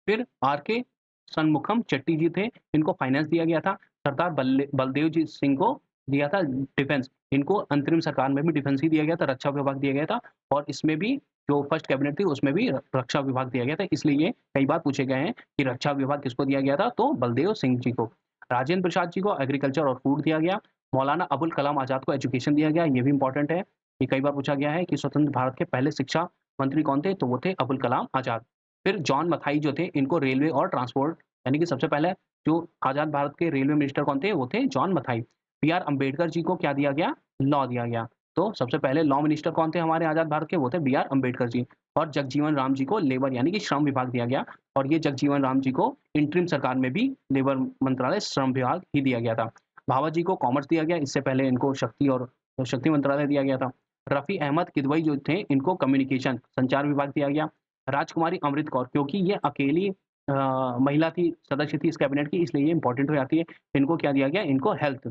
फिर आर के षणमुखम चेट्टी जी थे, इनको फाइनेंस दिया गया था। सरदार बलदेव जी सिंह को दिया था डिफेंस, इनको अंतरिम सरकार में भी डिफेंस ही दिया गया था, रक्षा विभाग दिया गया था। और इसमें भी जो फर्स्ट कैबिनेट थी उसमें भी रक्षा विभाग दिया गया था, इसलिए ये कई बार पूछे गए हैं कि रक्षा विभाग किसको दिया गया था, तो बलदेव सिंह जी को। राजेंद्र प्रसाद जी को एग्रीकल्चर और फूड दिया गया। मौलाना अबुल कलाम आज़ाद को एजुकेशन दिया गया, ये भी इंपॉर्टेंट है। ये कई बार पूछा गया है कि स्वतंत्र भारत के पहले शिक्षा मंत्री कौन थे, तो वो थे अबुल कलाम आज़ाद। फिर जॉन मथाई जो थे, इनको रेलवे और ट्रांसपोर्ट, यानी कि सबसे पहले जो आज़ाद भारत के रेलवे मिनिस्टर कौन थे, वो थे जॉन मथाई। बी आर अम्बेडकर जी को क्या दिया गया, लॉ दिया गया। तो सबसे पहले लॉ मिनिस्टर कौन थे हमारे आज़ाद भारत के, वो थे बी आर अम्बेडकर जी। और जगजीवन राम जी को लेबर यानी कि श्रम विभाग दिया गया, और ये जगजीवन राम जी को इंटरिम सरकार में भी लेबर मंत्रालय श्रम विभाग ही दिया गया था। भाभा जी को कॉमर्स दिया गया, इससे पहले इनको शक्ति मंत्रालय दिया गया था। रफ़ी अहमद किदवई जो थे, इनको कम्युनिकेशन संचार विभाग दिया गया। राजकुमारी अमृत कौर, क्योंकि ये अकेली महिला थी, सदस्य थी इस कैबिनेट की, इसलिए ये इम्पोर्टेंट हो जाती है। इनको क्या दिया गया? इनको हेल्थ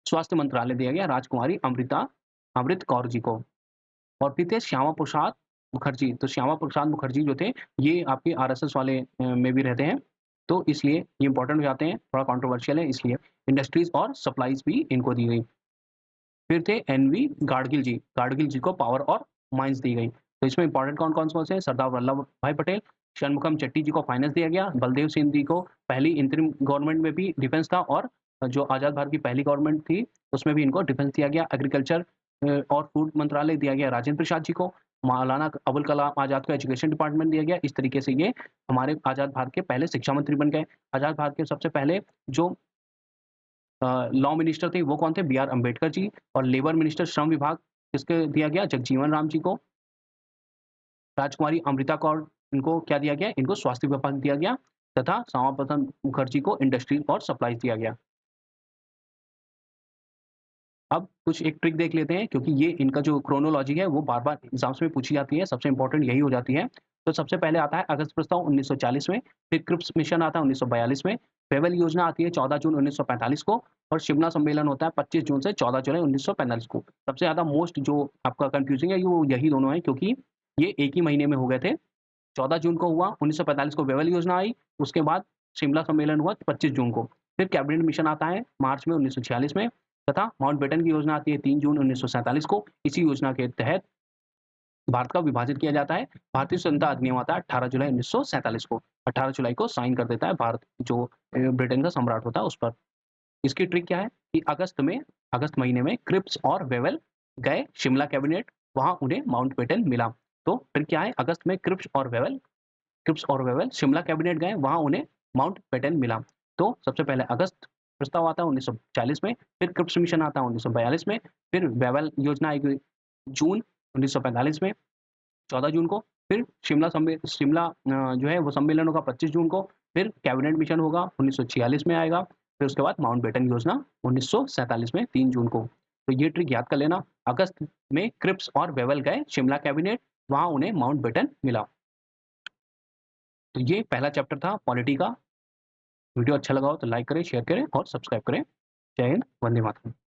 स्वास्थ्य मंत्रालय दिया गया, राजकुमारी अमृत कौर जी को। और फिर थे श्यामा प्रसाद मुखर्जी। तो श्यामा प्रसाद मुखर्जी जो थे, ये आपके आरएसएस वाले में भी रहते हैं, तो इसलिए ये इम्पोर्टेंट हो जाते हैं, थोड़ा कंट्रोवर्शियल है इसलिए। इंडस्ट्रीज़ और सप्लाइज़ भी इनको दी गई। फिर थे एनवी गाडगिल जी को पावर और माइंस दी गई। तो इसमें इम्पोर्टेंट कौन-कौन से हैं? सरदार वल्लभ भाई पटेल, षणमुखम चेट्टी जी को फाइनेंस दिया गया, बलदेव सिंह जी को पहली इंटरिम गवर्नमेंट में भी डिफेंस था, और जो आज़ाद भारत की पहली गवर्नमेंट थी, उसमें भी इनको डिफेंस दिया गया। एग्रीकल्चर और फूड मंत्रालय दिया गया राजेंद्र प्रसाद जी को। मौलाना अबुल कलाम आज़ाद को एजुकेशन डिपार्टमेंट दिया गया। इस तरीके से ये हमारे आज़ाद भारत के पहले शिक्षा मंत्री बन गए। आज़ाद भारत के सबसे पहले जो लॉ मिनिस्टर थे वो कौन थे? बी आर अम्बेडकर जी। और लेबर मिनिस्टर श्रम विभाग किसको दिया गया? जगजीवन राम जी को। राजकुमारी अमृता कौर, इनको क्या दिया गया? इनको स्वास्थ्य विभाग दिया गया, तथा श्यामा प्रसाद मुखर्जी को इंडस्ट्रीज और सप्लाईज दिया गया। अब कुछ एक ट्रिक देख लेते हैं, क्योंकि ये इनका जो क्रोनोलॉजी है वो बार-बार एग्ज़ाम्स में पूछी जाती है, सबसे इम्पोर्टेंट यही हो जाती है। तो सबसे पहले आता है अगस्त प्रस्ताव 1940 में, फिर क्रिप्स मिशन आता है 1942 में, फेवल योजना आती है 14 जून 1945 को, और शिमला सम्मेलन होता है 25 जून से 14 जुलाई 1945 को। सबसे ज़्यादा मोस्ट जो आपका कन्फ्यूज़िंग है वो यही दोनों हैं, क्योंकि ये एक ही महीने में हो गए थे। 14 जून को हुआ, 1945 को वेवल योजना आई, उसके बाद शिमला सम्मेलन हुआ 25 जून को। फिर कैबिनेट मिशन आता है मार्च में 1946 में, तथा माउंटबेटन की योजना आती है 3 जून 1947 को। इसी योजना के तहत भारत का विभाजन किया जाता है। भारतीय स्वतंत्रता अधिनियम आता है 18 जुलाई 1947 को। 18 जुलाई को साइन कर देता है भारत, जो ब्रिटेन का सम्राट होता है उस पर। इसकी ट्रिक क्या है कि अगस्त महीने में क्रिप्स और वेवल गए शिमला कैबिनेट, वहाँ उन्हें माउंटबेटन मिला। तो ट्रिक क्या है? अगस्त में क्रिप्स और वेवल शिमला कैबिनेट गए, वहाँ उन्हें माउंटबेटन मिला। तो सबसे पहले अगस्त प्रस्ताव आता है 1940 में, फिर क्रिप्स मिशन आता है 1942 में, फिर वेवल योजना आएगी जून 1945 में, 14 जून को, फिर शिमला जो है वो सम्मेलन होगा 25 जून को, फिर कैबिनेट मिशन होगा 1946 में आएगा, फिर उसके बाद माउंटबेटन योजना 1947 में 3 जून को। तो ये ट्रिक याद कर लेना, अगस्त में क्रिप्स और वेवल गए शिमला कैबिनेट, वहाँ उन्हें माउंटबेटन मिला। तो ये पहला चैप्टर था पॉलिटी का। वीडियो अच्छा लगा हो तो लाइक करें, शेयर करें और सब्सक्राइब करें। जय हिंद, वंदे मातरम।